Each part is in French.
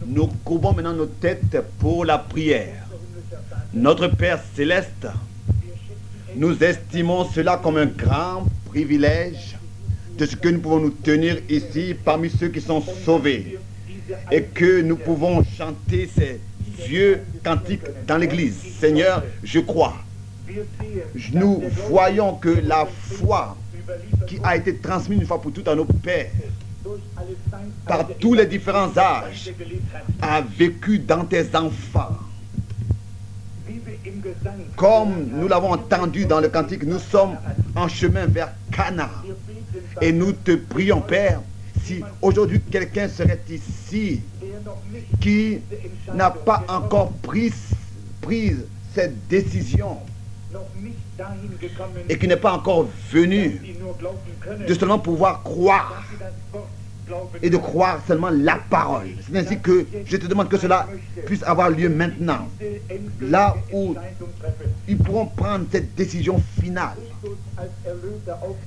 Nous courbons maintenant nos têtes pour la prière. Notre Père Céleste, nous estimons cela comme un grand privilège de ce que nous pouvons nous tenir ici parmi ceux qui sont sauvés et que nous pouvons chanter ces vieux cantiques dans l'église. Seigneur, je crois. Nous voyons que la foi qui a été transmise une fois pour toutes à nos pères par tous les différents âges a vécu dans tes enfants. Comme nous l'avons entendu dans le cantique, nous sommes en chemin vers Cana. Et nous te prions, Père, si aujourd'hui quelqu'un serait ici qui n'a pas encore pris cette décision et qui n'est pas encore venu de seulement pouvoir croire et de croire seulement la parole. C'est ainsi que je te demande que cela puisse avoir lieu maintenant, là où ils pourront prendre cette décision finale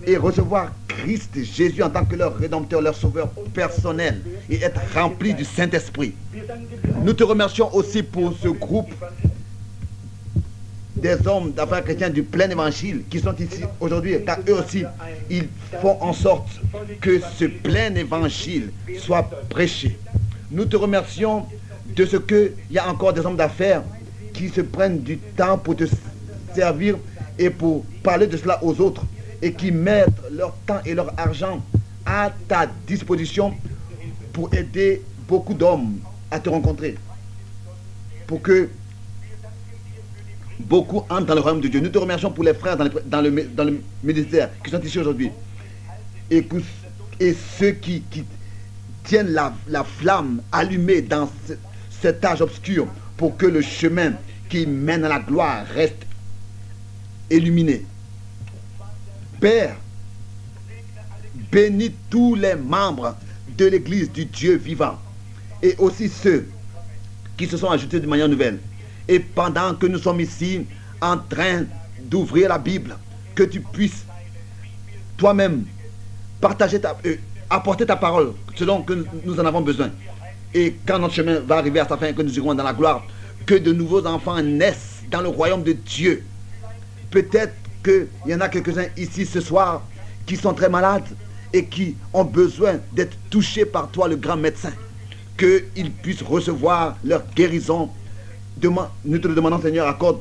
et recevoir Christ Jésus en tant que leur rédempteur, leur sauveur personnel et être remplis du Saint-Esprit. Nous te remercions aussi pour ce groupe des hommes d'affaires chrétiens du plein évangile qui sont ici aujourd'hui, car eux aussi, ils font en sorte que ce plein évangile soit prêché. Nous te remercions de ce qu'il y a encore des hommes d'affaires qui se prennent du temps pour te servir et pour parler de cela aux autres et qui mettent leur temps et leur argent à ta disposition pour aider beaucoup d'hommes à te rencontrer, pour que beaucoup entrent dans le royaume de Dieu. Nous te remercions pour les frères dans le ministère qui sont ici aujourd'hui et ceux qui tiennent la flamme allumée dans cet âge obscur pour que le chemin qui mène à la gloire reste illuminé. Père, bénis tous les membres de l'église du Dieu vivant et aussi ceux qui se sont ajoutés de manière nouvelle. Et pendant que nous sommes ici en train d'ouvrir la Bible, que tu puisses toi-même partager apporter ta parole selon que nous en avons besoin. Et quand notre chemin va arriver à sa fin, que nous irons dans la gloire, que de nouveaux enfants naissent dans le royaume de Dieu. Peut-être qu'il y en a quelques-uns ici ce soir qui sont très malades et qui ont besoin d'être touchés par toi, le grand médecin. Qu'ils puissent recevoir leur guérison. Nous te le demandons, Seigneur, accorde.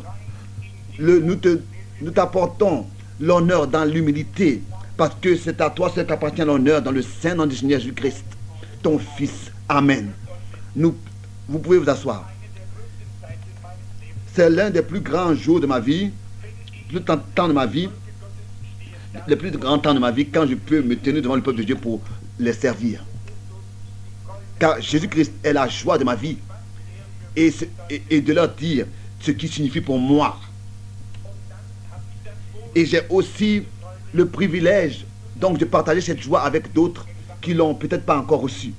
Nous t'apportons l'honneur dans l'humilité, parce que c'est à toi seul qu'appartient l'honneur dans le saint nom du Seigneur Jésus-Christ, ton Fils. Amen. Vous pouvez vous asseoir. C'est l'un des plus grands jours de ma vie, le plus grand temps de ma vie, quand je peux me tenir devant le peuple de Dieu pour les servir. Car Jésus-Christ est la joie de ma vie. Et de leur dire ce qui signifie pour moi. Et j'ai aussi le privilège donc de partager cette joie avec d'autres qui l'ont peut-être pas encore reçue.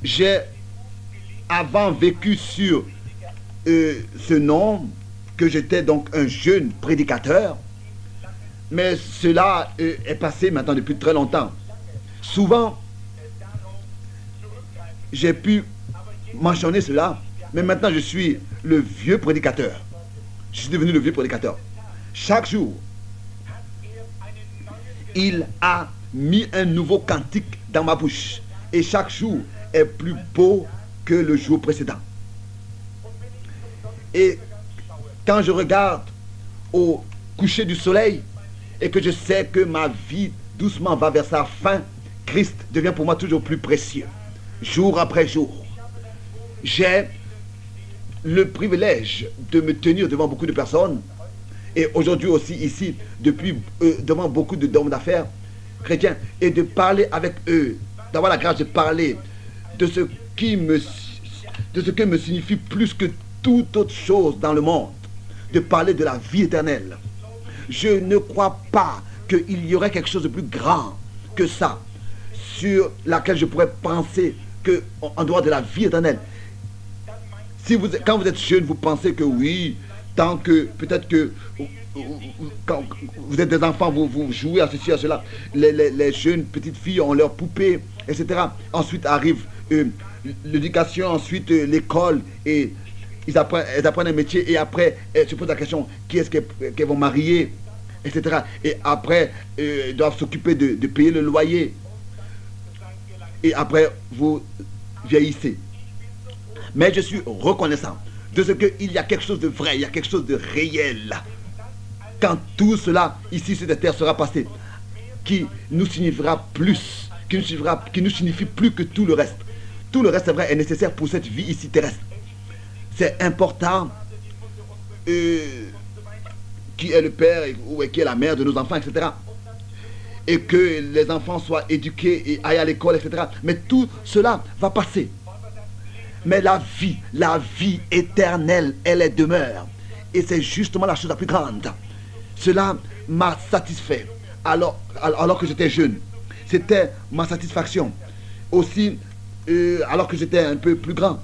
J'ai avant vécu sur ce nom, que j'étais donc un jeune prédicateur, mais cela est passé maintenant depuis très longtemps. Souvent, j'ai pu mentionner cela, mais maintenant je suis le vieux prédicateur. Je suis devenu le vieux prédicateur. Chaque jour, il a mis un nouveau cantique dans ma bouche. Et chaque jour est plus beau que le jour précédent. Et quand je regarde au coucher du soleil et que je sais que ma vie doucement va vers sa fin, Christ devient pour moi toujours plus précieux. Jour après jour, j'ai le privilège de me tenir devant beaucoup de personnes et aujourd'hui aussi ici, devant beaucoup d'hommes d'affaires chrétiens et de parler avec eux, d'avoir la grâce de parler de ce que me signifie plus que toute autre chose dans le monde, de parler de la vie éternelle. Je ne crois pas qu'il y aurait quelque chose de plus grand que ça, sur laquelle je pourrais penser qu'en dehors de la vie éternelle. Quand vous êtes jeune, vous pensez que oui, tant que, peut-être que, quand vous êtes des enfants, vous jouez à ceci, à cela. Les jeunes petites filles ont leurs poupées, etc. Ensuite arrive l'éducation, ensuite l'école, et elles apprennent un métier, et après, elles se posent la question, qui est-ce qu'elles vont marier, etc. Et après, elles doivent s'occuper de payer le loyer. Et après, vous vieillissez. Mais je suis reconnaissant de ce qu'il y a quelque chose de vrai, il y a quelque chose de réel. Quand tout cela, ici sur cette terre, sera passé, qui nous signifiera plus, qui nous signifie plus que tout le reste. Tout le reste, c'est vrai, est nécessaire pour cette vie ici terrestre. C'est important qui est le père ou qui est la mère de nos enfants, etc. Et que les enfants soient éduqués et aillent à l'école, etc. Mais tout cela va passer. Mais la vie éternelle, elle est demeure. Et c'est justement la chose la plus grande. Cela m'a satisfait alors que j'étais jeune. C'était ma satisfaction. Aussi, alors que j'étais un peu plus grand.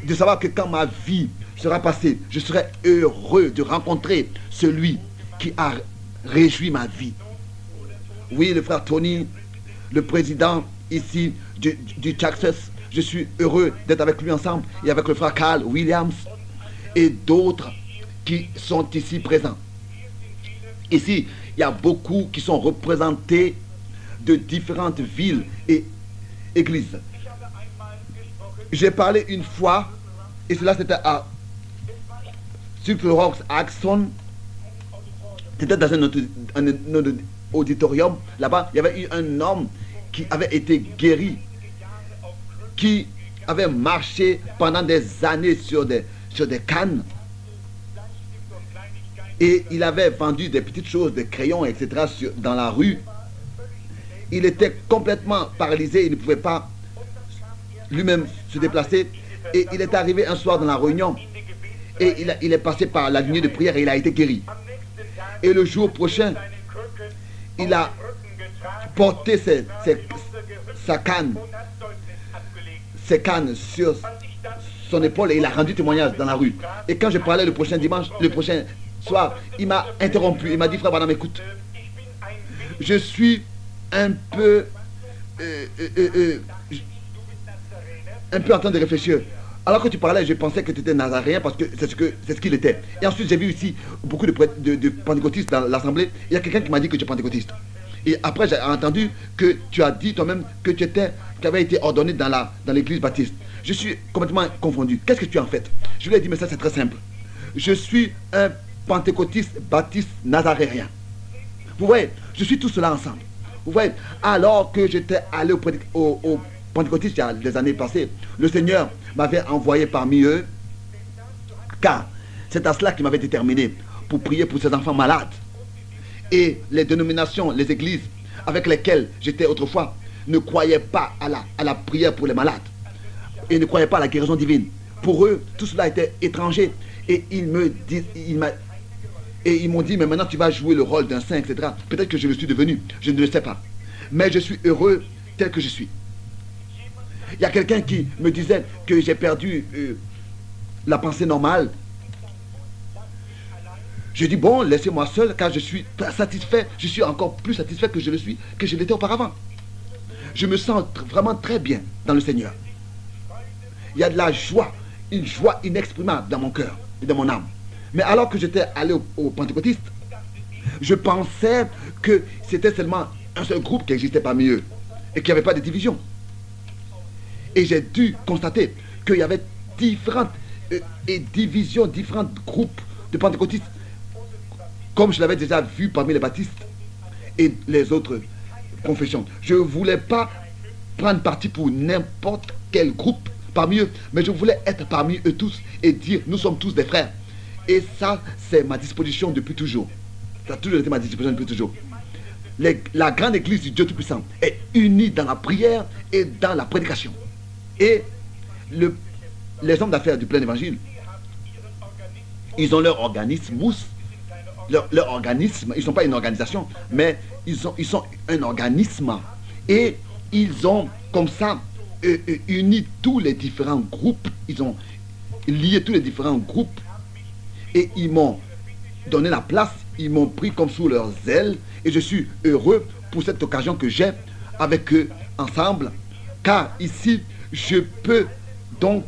De savoir que quand ma vie sera passée, je serai heureux de rencontrer celui qui a réjoui ma vie. Oui, le frère Tony, le président ici du Texas, je suis heureux d'être avec lui ensemble et avec le frère Carl Williams et d'autres qui sont ici présents. Ici, il y a beaucoup qui sont représentés de différentes villes et églises. J'ai parlé une fois, et cela c'était à Circle Rocks Axon. C'était dans un auditorium. Là-bas, il y avait eu un homme qui avait été guéri, qui avait marché pendant des années sur des cannes. Et il avait vendu des petites choses, des crayons, etc. dans la rue. Il était complètement paralysé, il ne pouvait pas lui-même se déplacer. Et il est arrivé un soir dans la réunion. Et il est passé par la lignée de prière et il a été guéri. Et le jour prochain, il a porté ses cannes sur son épaule et il a rendu témoignage dans la rue. Et quand je parlais le prochain soir, il m'a interrompu. Il m'a dit, frère Branham, écoute, je suis un peu en train de réfléchir. Alors que tu parlais, je pensais que tu étais nazaréen parce que c'est ce qu'il était. Et ensuite, j'ai vu ici beaucoup de pentecôtistes dans l'assemblée. Il y a quelqu'un qui m'a dit que tu es pentecôtiste. Et après, j'ai entendu que tu as dit toi-même que tu avais été ordonné dans l'église baptiste. Je suis complètement confondu. Qu'est-ce que tu es en fait? Je lui ai dit, mais ça c'est très simple. Je suis un pentecôtiste baptiste nazaréen. Vous voyez, je suis tout cela ensemble. Vous voyez, alors que j'étais allé au pentecôtiste il y a des années passées, le Seigneur m'avait envoyé parmi eux, car c'est à cela qu'il m'avait déterminé, pour prier pour ces enfants malades. Et les dénominations, les églises avec lesquelles j'étais autrefois, ne croyaient pas à la prière pour les malades. Et ne croyaient pas à la guérison divine. Pour eux, tout cela était étranger. Et ils m'ont dit, mais maintenant tu vas jouer le rôle d'un saint, etc. Peut-être que je le suis devenu, je ne le sais pas. Mais je suis heureux tel que je suis. Il y a quelqu'un qui me disait que j'ai perdu la pensée normale. Je dis, bon, laissez-moi seul, car je suis satisfait. Je suis encore plus satisfait que je l'étais auparavant. Je me sens vraiment très bien dans le Seigneur. Il y a de la joie, une joie inexprimable dans mon cœur et dans mon âme. Mais alors que j'étais allé au pentecôtiste, je pensais que c'était seulement un seul groupe qui existait parmi eux et qu'il n'y avait pas de division. Et j'ai dû constater qu'il y avait différentes divisions, différents groupes de pentecôtistes, comme je l'avais déjà vu parmi les baptistes et les autres confessions. Je ne voulais pas prendre parti pour n'importe quel groupe parmi eux, mais je voulais être parmi eux tous et dire, nous sommes tous des frères. Et ça, c'est ma disposition depuis toujours. Ça a toujours été ma disposition depuis toujours. La grande église du Dieu Tout-Puissant est unie dans la prière et dans la prédication. Et les hommes d'affaires du plein évangile, ils ont leur organisme, leur organisme, ils ne sont pas une organisation, mais ils sont un organisme. Et ils ont comme ça uni tous les différents groupes, ils ont lié tous les différents groupes. Et ils m'ont donné la place, ils m'ont pris comme sous leurs ailes. Et je suis heureux pour cette occasion que j'ai avec eux ensemble. Car ici, je peux donc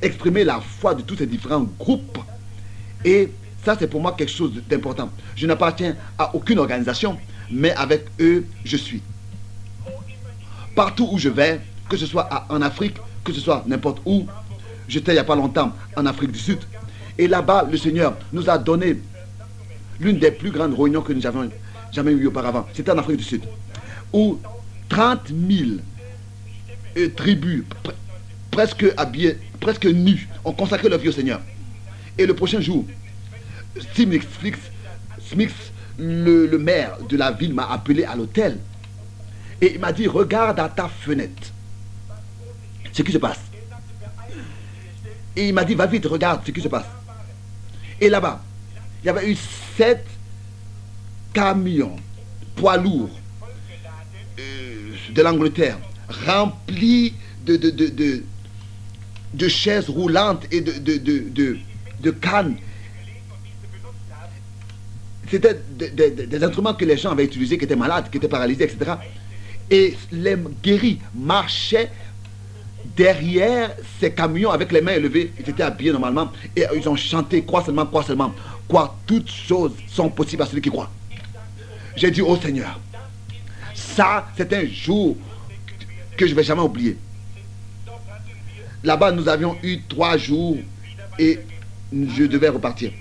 exprimer la foi de tous ces différents groupes. Et ça, c'est pour moi quelque chose d'important. Je n'appartiens à aucune organisation, mais avec eux, je suis. Partout où je vais, que ce soit en Afrique, que ce soit n'importe où. J'étais il n'y a pas longtemps en Afrique du Sud. Et là-bas, le Seigneur nous a donné l'une des plus grandes réunions que nous avons jamais eues auparavant. C'était en Afrique du Sud. Où 30 000 tribus, presque habillées, presque nues, ont consacré leur vie au Seigneur. Et le prochain jour, Smith, le maire de la ville, m'a appelé à l'hôtel. Et il m'a dit, regarde à ta fenêtre ce qui se passe. Et il m'a dit, va vite, regarde ce qui se passe. Et là-bas, il y avait eu 7 camions, poids lourds, de l'Angleterre, remplis de chaises roulantes et de cannes. C'était des instruments que les gens avaient utilisés, qui étaient malades, qui étaient paralysés, etc. Et les guéris marchaient derrière ces camions avec les mains élevées. Ils étaient habillés normalement et ils ont chanté, crois seulement, crois seulement. Quoi, toutes choses sont possibles à celui qui croit. J'ai dit, oh Seigneur, ça c'est un jour que je ne vais jamais oublier. Là-bas, nous avions eu 3 jours et je devais repartir.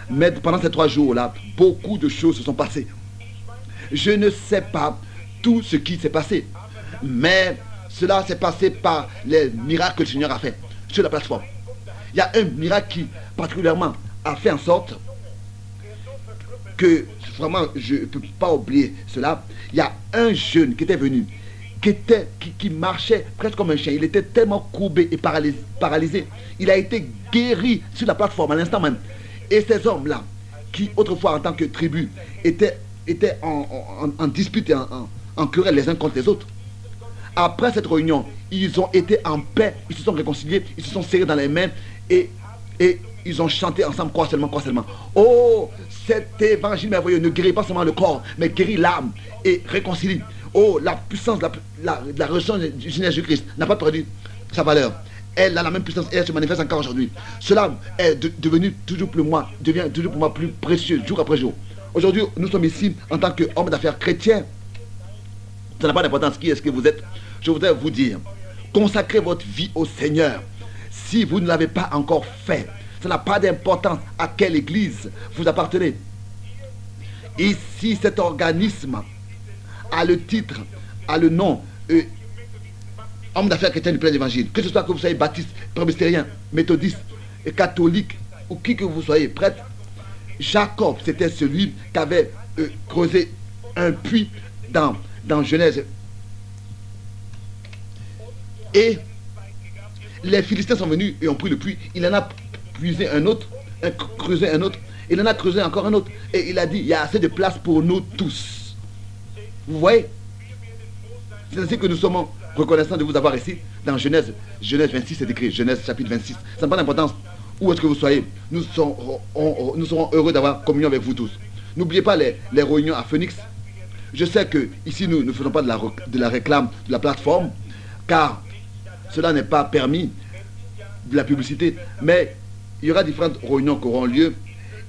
Mais pendant ces 3 jours-là, beaucoup de choses se sont passées. Je ne sais pas tout ce qui s'est passé, mais cela s'est passé par les miracles que le Seigneur a fait sur la plateforme. Il y a un miracle qui particulièrement a fait en sorte que vraiment je ne peux pas oublier cela. Il y a un jeune qui était venu, qui marchait presque comme un chien. Il était tellement courbé et paralysé. Il a été guéri sur la plateforme à l'instant même. Et ces hommes-là, qui autrefois en tant que tribu étaient en dispute et en querelle les uns contre les autres, après cette réunion, ils ont été en paix, ils se sont réconciliés, ils se sont serrés dans les mains et ils ont chanté ensemble, crois seulement, crois seulement. Oh, cet évangile merveilleux ne guérit pas seulement le corps, mais guérit l'âme et réconcilie. Oh, la puissance, la résurrection du Seigneur Jésus-Christ n'a pas perdu sa valeur. Elle a la même puissance et elle se manifeste encore aujourd'hui. Cela est devenu toujours pour moi plus précieux jour après jour. Aujourd'hui, nous sommes ici en tant qu'hommes d'affaires chrétiens. Ça n'a pas d'importance qui est-ce que vous êtes. Je voudrais vous dire, consacrez votre vie au Seigneur. Si vous ne l'avez pas encore fait, ça n'a pas d'importance à quelle église vous appartenez. Ici, cet organisme a le titre, a le nom, homme d'affaires chrétien du plein évangile. Que ce soit que vous soyez baptiste, presbytérien, méthodiste, catholique, ou qui que vous soyez, prêtre. Jacob, c'était celui qui avait creusé un puits dans Genèse. Et les Philistins sont venus et ont pris le puits. Il en a puisé un autre, creusé un autre. Il en a creusé encore un autre. Et il a dit, il y a assez de place pour nous tous. Vous voyez? C'est ainsi que nous sommes reconnaissants de vous avoir ici. Dans Genèse 26, c'est écrit. Genèse chapitre 26. Ça n'a pas d'importance où est-ce que vous soyez. Nous serons heureux d'avoir communion avec vous tous. N'oubliez pas les réunions à Phoenix. Je sais que ici nous ne faisons pas de la réclame de la plateforme, car cela n'est pas permis de la publicité, mais il y aura différentes réunions qui auront lieu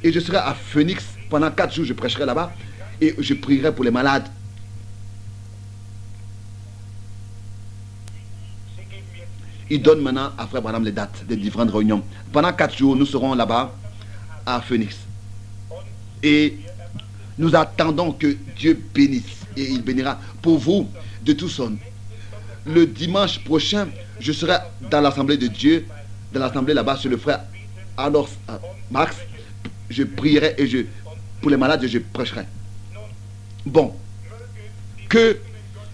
et je serai à Phoenix pendant 4 jours, je prêcherai là-bas et je prierai pour les malades. Il donne maintenant à Frère Branham les dates des différentes réunions. Pendant 4 jours, nous serons là-bas à Phoenix. Et nous attendons que Dieu bénisse et il bénira pour vous de tout son. Le dimanche prochain, je serai dans l'assemblée de Dieu, dans l'assemblée là-bas sur le frère Arnold Max. Je prierai et pour les malades, je prêcherai. Bon, que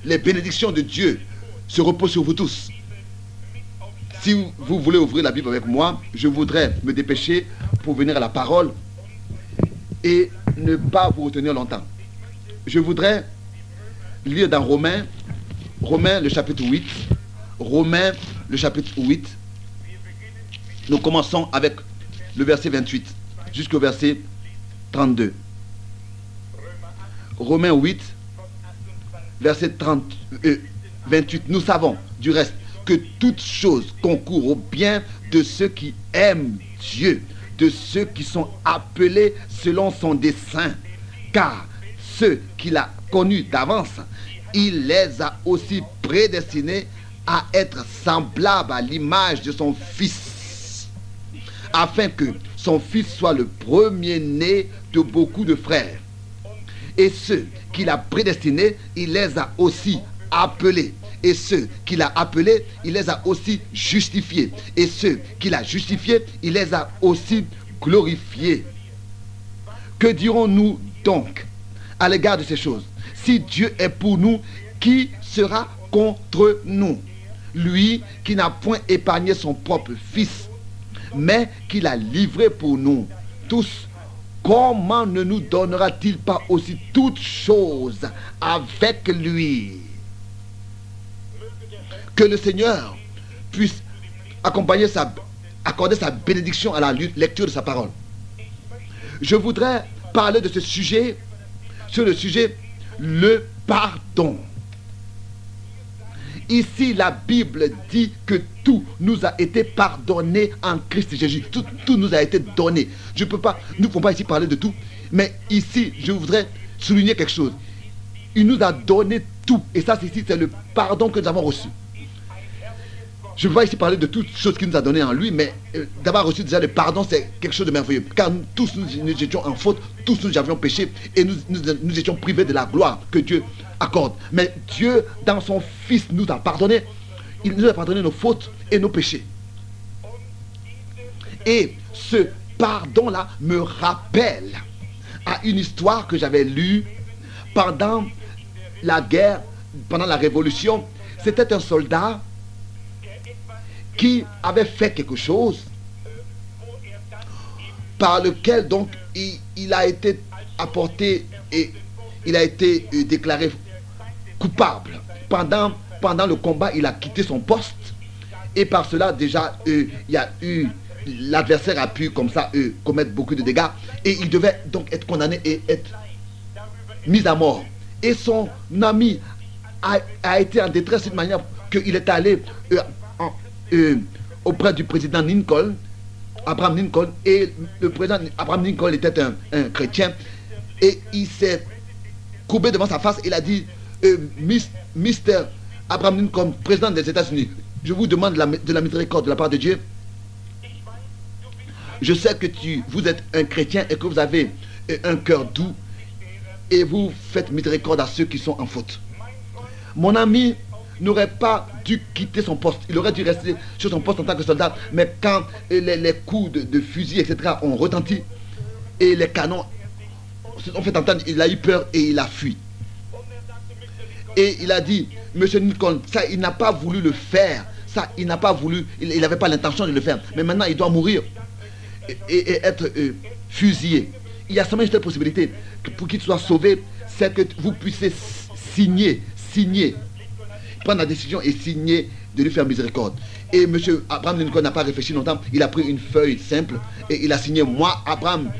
les bénédictions de Dieu se reposent sur vous tous. Si vous voulez ouvrir la Bible avec moi, je voudrais me dépêcher pour venir à la parole et ne pas vous retenir longtemps. Je voudrais lire dans Romains le chapitre 8. Romains le chapitre 8. Nous commençons avec le verset 28 jusqu'au verset 32. Romains 8, verset 28. Nous savons du reste que toute chose concourt au bien de ceux qui aiment Dieu, de ceux qui sont appelés selon son dessein. Car ceux qu'il a connus d'avance, il les a aussi prédestinés à être semblables à l'image de son Fils, afin que son Fils soit le premier-né de beaucoup de frères. Et ceux qu'il a prédestinés, il les a aussi appelés. Et ceux qu'il a appelés, il les a aussi justifiés. Et ceux qu'il a justifiés, il les a aussi glorifiés. Que dirons-nous donc à l'égard de ces choses? Si Dieu est pour nous, qui sera contre nous? Lui qui n'a point épargné son propre Fils, mais qui l'a livré pour nous tous, comment ne nous donnera-t-il pas aussi toutes choses avec lui? Que le Seigneur puisse accorder sa bénédiction à la lecture de sa parole. Je voudrais parler de ce sujet, sur le sujet, le pardon. Ici, la Bible dit que tout nous a été pardonné en Christ Jésus. Tout nous a été donné. Je peux pas, nous ne pouvons pas ici parler de tout, mais ici, je voudrais souligner quelque chose. Il nous a donné tout. Et ça, c'est le pardon que nous avons reçu. Je ne veux pas ici parler de toutes choses qu'il nous a données en lui, mais d'avoir reçu déjà le pardon, c'est quelque chose de merveilleux. Car tous nous étions en faute, tous nous avions péché et nous étions privés de la gloire que Dieu accorde. Mais Dieu, dans son Fils, nous a pardonné. Il nous a pardonné nos fautes et nos péchés. Et ce pardon-là me rappelle à une histoire que j'avais lue pendant la guerre, pendant la Révolution. C'était un soldat qui avait fait quelque chose par lequel donc il a été apporté et il a été déclaré coupable. Pendant le combat, il a quitté son poste et par cela déjà l'adversaire a pu comme ça commettre beaucoup de dégâts et il devait donc être condamné et être mis à mort. Et son ami a été en détresse d'une manière qu'il est allé auprès du président Lincoln, Abraham Lincoln, et le président Abraham Lincoln était un chrétien, et il s'est courbé devant sa face. Il a dit, Mr. Abraham Lincoln, président des États-Unis, je vous demande de la miséricorde de la part de Dieu. Je sais que vous êtes un chrétien et que vous avez un cœur doux et vous faites miséricorde à ceux qui sont en faute. Mon ami n'aurait pas dû quitter son poste. Il aurait dû rester sur son poste en tant que soldat. Mais quand les coups de fusil, etc. ont retenti et les canons se sont fait entendre, il a eu peur et il a fui. Et il a dit, Monsieur Lincoln, ça, il n'a pas voulu le faire. Ça, il n'a pas voulu, il n'avait pas l'intention de le faire. Mais maintenant, il doit mourir et être fusillé. Il y a seulement une seule possibilité pour qu'il soit sauvé, c'est que vous puissiez signer, prendre la décision et signer de lui faire miséricorde. Et M. Abraham Lincoln n'a pas réfléchi longtemps. Il a pris une feuille simple et il a signé, moi, Abraham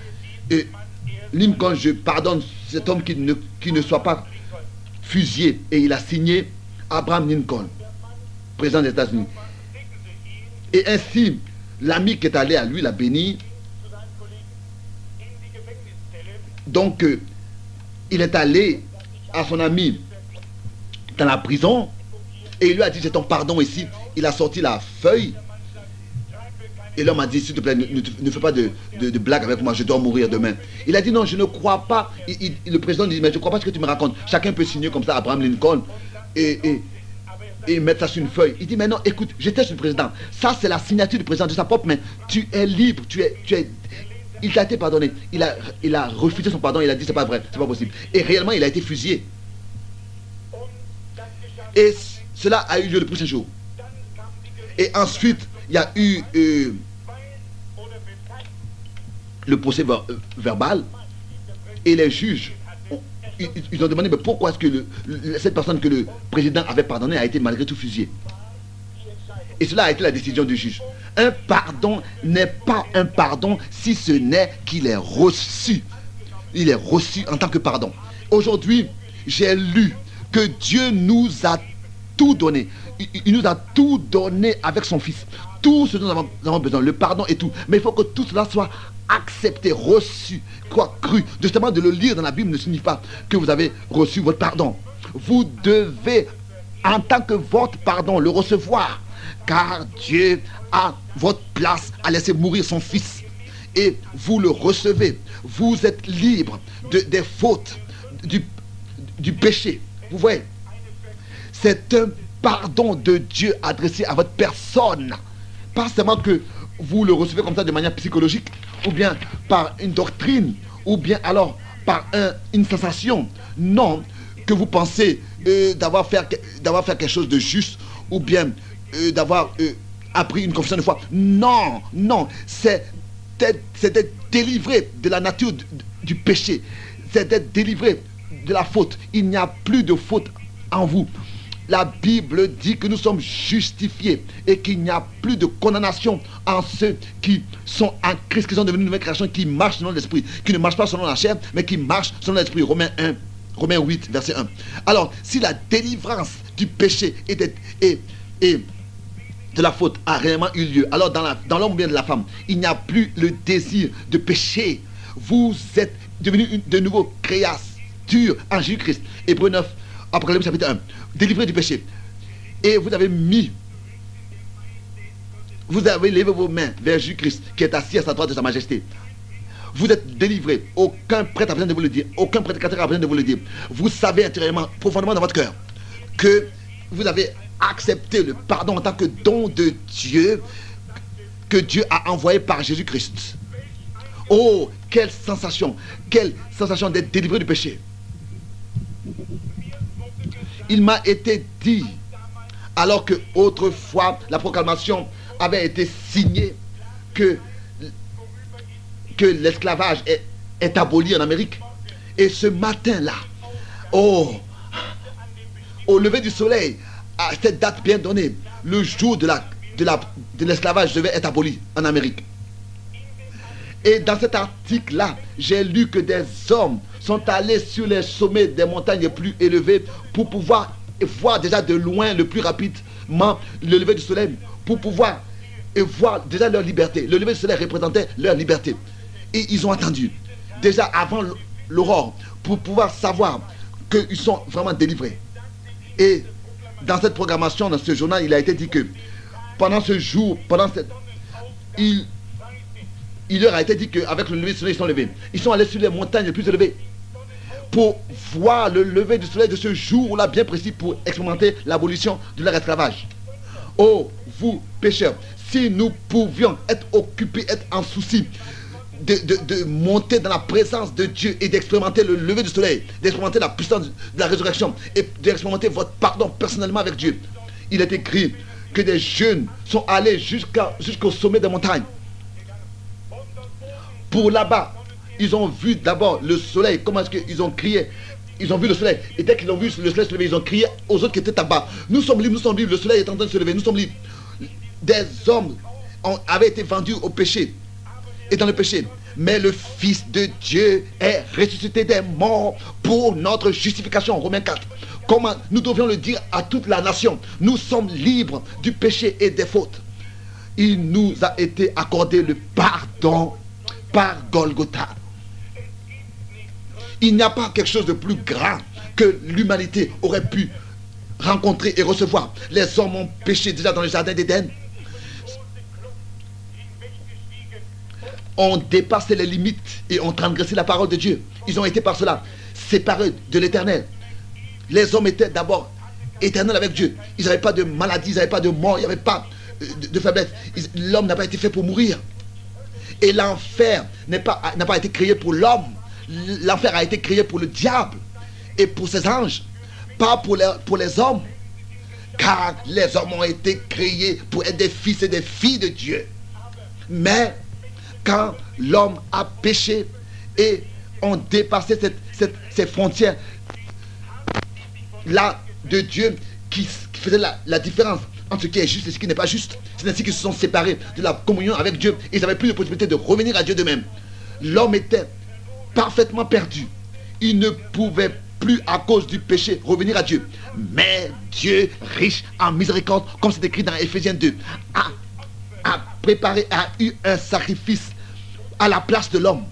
Lincoln, je pardonne cet homme qui ne soit pas fusillé. Et il a signé Abraham Lincoln, président des États-Unis. Et ainsi, l'ami qui est allé à lui l'a béni. Donc, il est allé à son ami dans la prison et il lui a dit, j'ai ton pardon ici. Il a sorti la feuille et l'homme a dit, s'il te plaît, ne fais pas de blague avec moi, je dois mourir demain. Il a dit, non, je ne crois pas. Le président dit, mais je ne crois pas ce que tu me racontes. Chacun peut signer comme ça Abraham Lincoln et mettre ça sur une feuille. Il dit, mais non, écoute, j'étais sur le président. Ça, c'est la signature du président de sa propre main. Tu es libre, il t'a été pardonné. Il a refusé son pardon, il a dit, c'est pas vrai, c'est pas possible. Et réellement, il a été fusillé. Et cela a eu lieu le prochain jour. Et ensuite, il y a eu le procès verbal. Et les juges, ils ont demandé, mais pourquoi est-ce que cette personne que le président avait pardonné a été malgré tout fusillée? Et cela a été la décision du juge. Un pardon n'est pas un pardon si ce n'est qu'il est reçu. Il est reçu en tant que pardon. Aujourd'hui, j'ai lu que Dieu nous a tout donné. Il nous a tout donné avec son Fils. Tout ce dont nous avons besoin, le pardon et tout. Mais il faut que tout cela soit accepté, reçu, quoi, cru. Justement, de le lire dans la Bible ne signifie pas que vous avez reçu votre pardon. Vous devez, en tant que votre pardon, le recevoir. Car Dieu, à votre place, a laissé mourir son Fils. Et vous le recevez. Vous êtes libre des fautes, du péché. Vous voyez, c'est un pardon de Dieu adressé à votre personne. Pas seulement que vous le recevez comme ça de manière psychologique, ou bien par une doctrine, ou bien alors par une sensation. Non, que vous pensez d'avoir fait quelque chose de juste, ou bien d'avoir appris une confession de foi. Non, non, c'est d'être délivré de la nature du péché. C'est d'être délivré de la faute. Il n'y a plus de faute en vous. La Bible dit que nous sommes justifiés et qu'il n'y a plus de condamnation en ceux qui sont en Christ, qui sont devenus une nouvelle création, qui marchent selon l'esprit, qui ne marchent pas selon la chair, mais qui marchent selon l'esprit. Romains 8, verset 1. Alors, si la délivrance du péché et de la faute a réellement eu lieu, alors dans l'homme ou bien de la femme, il n'y a plus le désir de péché. Vous êtes devenus de nouveaux créatures en Jésus-Christ. Hébreux 9, Apocalypse chapitre 1. Délivré du péché. Et vous avez levé vos mains vers Jésus-Christ qui est assis à sa droite de sa majesté. Vous êtes délivré. Aucun prêtre n'a besoin de vous le dire. Aucun prédicateur n'a besoin de vous le dire. Vous savez intérieurement, profondément dans votre cœur, que vous avez accepté le pardon en tant que don de Dieu que Dieu a envoyé par Jésus-Christ. Oh, quelle sensation d'être délivré du péché. Il m'a été dit, alors que autrefois la proclamation avait été signée, que l'esclavage est aboli en Amérique. Et ce matin-là, au lever du soleil, à cette date bien donnée, le jour de l'esclavage devait être aboli en Amérique. Et dans cet article-là, j'ai lu que des hommes sont allés sur les sommets des montagnes les plus élevées pour pouvoir voir déjà de loin, le plus rapidement, le lever du soleil, pour pouvoir voir déjà leur liberté. Le lever du soleil représentait leur liberté. Et ils ont attendu, déjà avant l'aurore, pour pouvoir savoir qu'ils sont vraiment délivrés. Et dans cette programmation, dans ce journal, il a été dit que pendant ce jour, il leur a été dit qu'avec le lever du soleil, ils sont levés. Ils sont allés sur les montagnes les plus élevées pour voir le lever du soleil de ce jour-là bien précis, pour expérimenter l'abolition de leur esclavage. Oh, vous pécheurs, si nous pouvions être occupés, être en souci de monter dans la présence de Dieu et d'expérimenter le lever du soleil, d'expérimenter la puissance de la résurrection et d'expérimenter votre pardon personnellement avec Dieu. Il est écrit que des jeunes sont allés jusqu'au sommet des montagnes. Pour là-bas, ils ont vu d'abord le soleil. Comment est-ce qu'ils ont crié? Ils ont vu le soleil. Et dès qu'ils ont vu le soleil se lever, ils ont crié aux autres qui étaient là-bas. Nous sommes libres, nous sommes libres. Le soleil est en train de se lever. Nous sommes libres. Des hommes avaient été vendus au péché et dans le péché. Mais le Fils de Dieu est ressuscité des morts pour notre justification. Romains 4. Comment nous devions le dire à toute la nation? Nous sommes libres du péché et des fautes. Il nous a été accordé le pardon par Golgotha. Il n'y a pas quelque chose de plus grand que l'humanité aurait pu rencontrer et recevoir. Les hommes ont péché déjà dans le jardin d'Éden. Ont dépassé les limites et ont transgressé la parole de Dieu. Ils ont été par cela séparés de l'Éternel. Les hommes étaient d'abord éternels avec Dieu. Ils n'avaient pas de maladie, ils n'avaient pas de mort, il n'y avait pas de faiblesse. L'homme n'a pas été fait pour mourir. Et l'enfer n'a pas été créé pour l'homme. L'enfer a été créé pour le diable et pour ses anges, pas pour les hommes. Car les hommes ont été créés pour être des fils et des filles de Dieu. Mais quand l'homme a péché et ont dépassé ces frontières là de Dieu qui faisait la différence entre ce qui est juste et ce qui n'est pas juste. C'est ainsi qu'ils se sont séparés de la communion avec Dieu. Ils n'avaient plus de possibilité de revenir à Dieu d'eux-mêmes. L'homme était parfaitement perdu. Il ne pouvait plus à cause du péché revenir à Dieu. Mais Dieu, riche en miséricorde, comme c'est écrit dans Éphésiens 2, a préparé, a eu un sacrifice à la place de l'homme.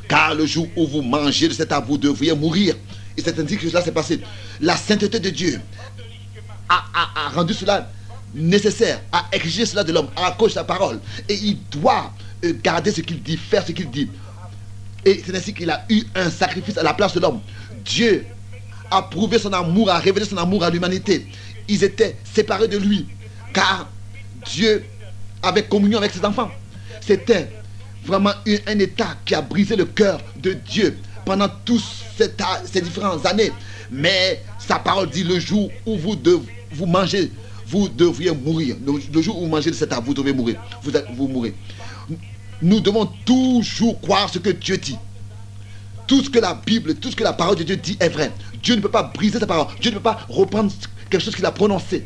Car le jour où vous mangez de cet arbre, vous devriez mourir. Et c'est ainsi que cela s'est passé. La sainteté de Dieu a rendu cela nécessaire, a exigé cela de l'homme à cause de sa parole. Et il doit garder ce qu'il dit, faire ce qu'il dit. Et c'est ainsi qu'il a eu un sacrifice à la place de l'homme. Dieu a prouvé son amour, a révélé son amour à l'humanité. Ils étaient séparés de lui, car Dieu avait communion avec ses enfants. C'était vraiment un état qui a brisé le cœur de Dieu pendant toutes ces différentes années. Mais sa parole dit, le jour où vous mangez, vous devriez mourir. Le jour où vous mangez de cet arbre, vous devez mourir. Vous mourrez. Nous devons toujours croire ce que Dieu dit. Tout ce que la Bible, tout ce que la parole de Dieu dit est vrai. Dieu ne peut pas briser sa parole. Dieu ne peut pas reprendre quelque chose qu'il a prononcé.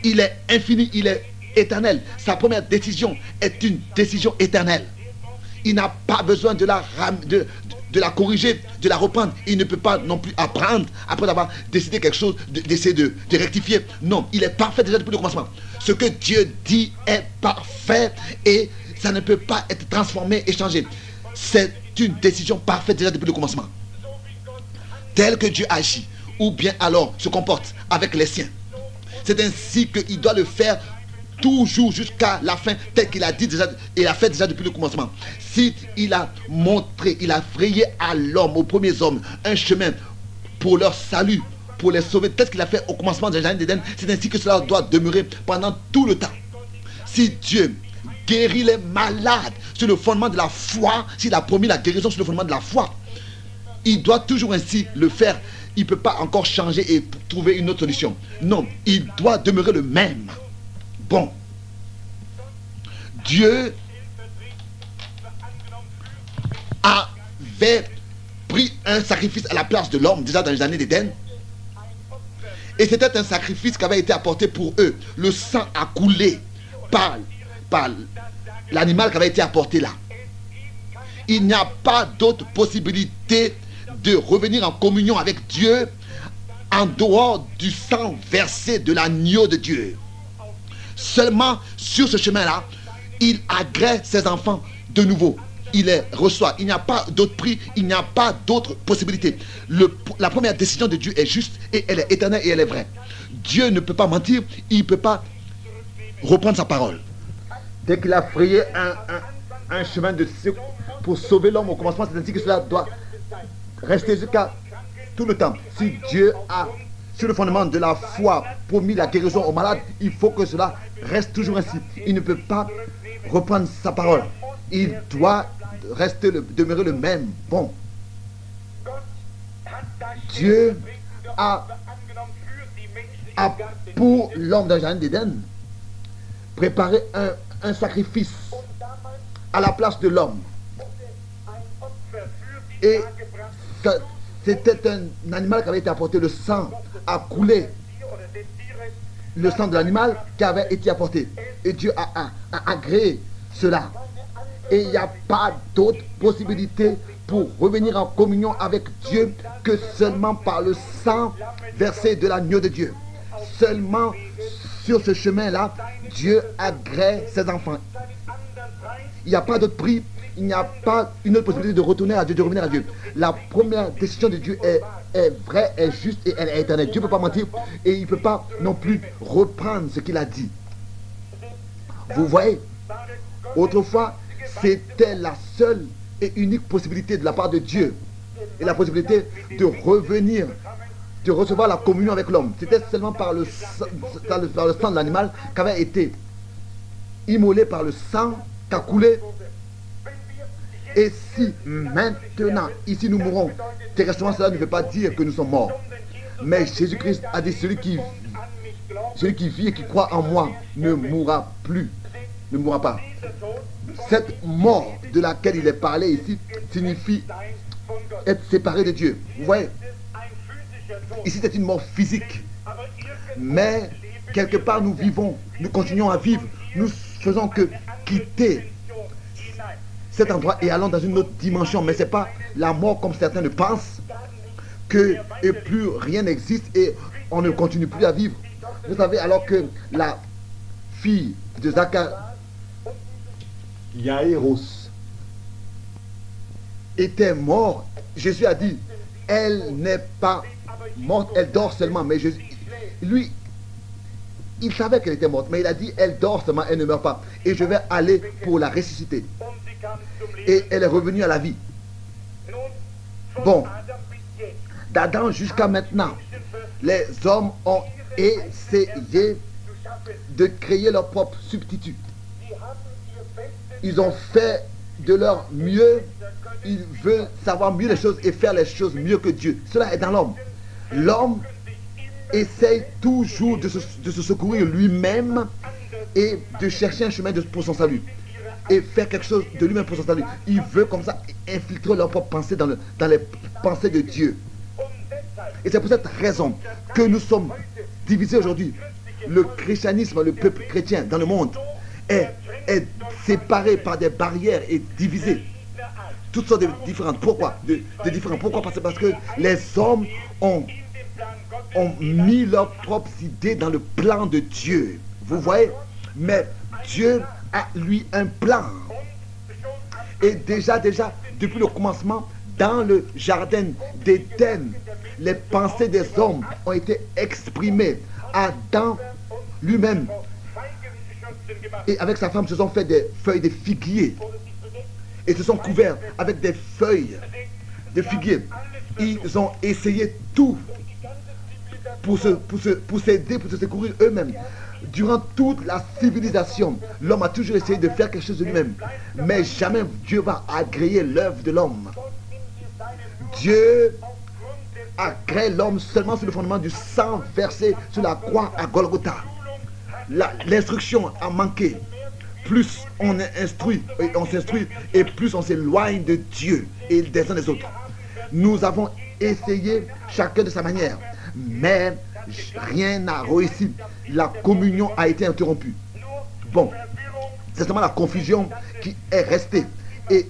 Il est infini, il est éternel. Sa première décision est une décision éternelle. Il n'a pas besoin de la corriger, de la reprendre. Il ne peut pas non plus apprendre, après avoir décidé quelque chose, d'essayer de rectifier. Non, il est parfait déjà depuis le commencement. Ce que Dieu dit est parfait et ça ne peut pas être transformé et changé. C'est une décision parfaite déjà depuis le commencement. Tel que Dieu agit, ou bien alors se comporte avec les siens. C'est ainsi qu'il doit le faire toujours jusqu'à la fin, tel qu'il a dit déjà, et l'a fait déjà depuis le commencement. Si il a montré, il a frayé à l'homme, aux premiers hommes, un chemin pour leur salut, pour les sauver, tel qu'il a fait au commencement de la Jardin d'Éden, c'est ainsi que cela doit demeurer pendant tout le temps. Si Dieu guérit les malades sur le fondement de la foi, s'il a promis la guérison sur le fondement de la foi, il doit toujours ainsi le faire. Il ne peut pas encore changer et trouver une autre solution. Non, il doit demeurer le même. Bon, Dieu avait pris un sacrifice à la place de l'homme déjà dans les années d'Éden. Et c'était un sacrifice qui avait été apporté pour eux. Le sang a coulé par l'animal qui avait été apporté là. Il n'y a pas d'autre possibilité de revenir en communion avec Dieu en dehors du sang versé de l'agneau de Dieu. Seulement sur ce chemin-là, il agrée ses enfants de nouveau. Il les reçoit. Il n'y a pas d'autre prix, il n'y a pas d'autre possibilité. La première décision de Dieu est juste et elle est éternelle et elle est vraie. Dieu ne peut pas mentir, il ne peut pas reprendre sa parole. Dès qu'il a frayé un chemin pour sauver l'homme au commencement, c'est ainsi que cela doit rester jusqu'à tout le temps. Si Dieu a, sur le fondement de la foi, promis la guérison aux malades, il faut que cela reste toujours ainsi. Il ne peut pas reprendre sa parole. Il doit demeurer le même. Bon. Dieu a pour l'homme dans le Jardin d'Éden préparé un sacrifice à la place de l'homme. Et c'était un animal qui avait été apporté. Le sang a coulé. Le sang de l'animal qui avait été apporté. Et Dieu a agréé cela. Et il n'y a pas d'autre possibilité pour revenir en communion avec Dieu que seulement par le sang versé de l'agneau de Dieu. Seulement sur ce chemin-là, Dieu agrée ses enfants. Il n'y a pas d'autre prix. Il n'y a pas une autre possibilité de retourner à Dieu, de revenir à Dieu. La première décision de Dieu est vraie, est juste et elle est éternelle. Dieu ne peut pas mentir et il ne peut pas non plus reprendre ce qu'il a dit. Vous voyez, autrefois, c'était la seule et unique possibilité de la part de Dieu. Et la possibilité de revenir, de recevoir la communion avec l'homme. C'était seulement par le sang de l'animal qui avait été immolé par le sang qui a coulé. Et si maintenant, ici nous mourons, terrestrement, cela ne veut pas dire que nous sommes morts. Mais Jésus-Christ a dit, celui qui vit et qui croit en moi ne mourra plus, ne mourra pas. Cette mort de laquelle il est parlé ici signifie être séparé de Dieu. Vous voyez, ici c'est une mort physique. Mais quelque part nous vivons, nous continuons à vivre, nous faisons que quitter cet endroit et allons dans une autre dimension. Mais ce n'est pas la mort comme certains le pensent, que et plus rien n'existe et on ne continue plus à vivre. Vous savez, alors que la fille de Jaïros était morte, Jésus a dit, elle n'est pas morte, elle dort seulement. Mais Jésus, lui, il savait qu'elle était morte, mais il a dit, elle dort seulement, elle ne meurt pas. Et je vais aller pour la ressusciter. Et elle est revenue à la vie. Bon, d'Adam jusqu'à maintenant, les hommes ont essayé de créer leur propre substitut. Ils ont fait de leur mieux, ils veulent savoir mieux les choses et faire les choses mieux que Dieu. Cela est dans l'homme. L'homme essaye toujours de se secourir lui-même et de chercher un chemin pour son salut. Et faire quelque chose de lui-même pour son salut. Il veut comme ça infiltrer leur propre pensée dans les pensées de Dieu. Et c'est pour cette raison que nous sommes divisés aujourd'hui. Le christianisme, le peuple chrétien dans le monde est séparé par des barrières et divisé. Toutes sortes de différentes. Pourquoi Pourquoi Parce que les hommes ont mis leurs propres idées dans le plan de Dieu. Vous voyez? Mais Dieu a lui un plan. Et déjà, depuis le commencement, dans le jardin d'Éden, les pensées des hommes ont été exprimées. Adam lui-même et avec sa femme se sont fait des feuilles de figuier et se sont couverts avec des feuilles de figuier. Ils ont essayé tout pour s'aider, pour se secourir eux-mêmes. Durant toute la civilisation, l'homme a toujours essayé de faire quelque chose de lui-même. Mais jamais Dieu va agréer l'œuvre de l'homme. Dieu a créé l'homme seulement sur le fondement du sang versé sur la croix à Golgotha. L'instruction a manqué. Plus on est instruit et on s'instruit, et plus on s'éloigne de Dieu et des uns des autres. Nous avons essayé chacun de sa manière, mais rien n'a réussi. La communion a été interrompue. Bon, c'est seulement la confusion qui est restée et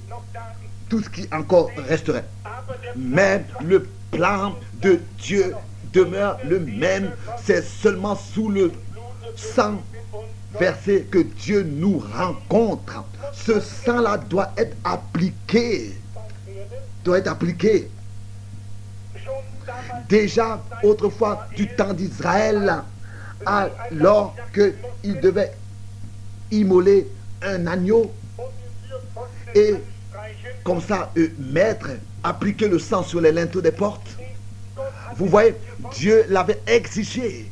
tout ce qui encore resterait. Mais le plan de Dieu demeure le même. C'est seulement sous le sang versé que Dieu nous rencontre. Ce sang-là doit être appliqué. Déjà, autrefois, du temps d'Israël, alors qu'il devait immoler un agneau et comme ça appliquer le sang sur les linteaux des portes. Vous voyez, Dieu l'avait exigé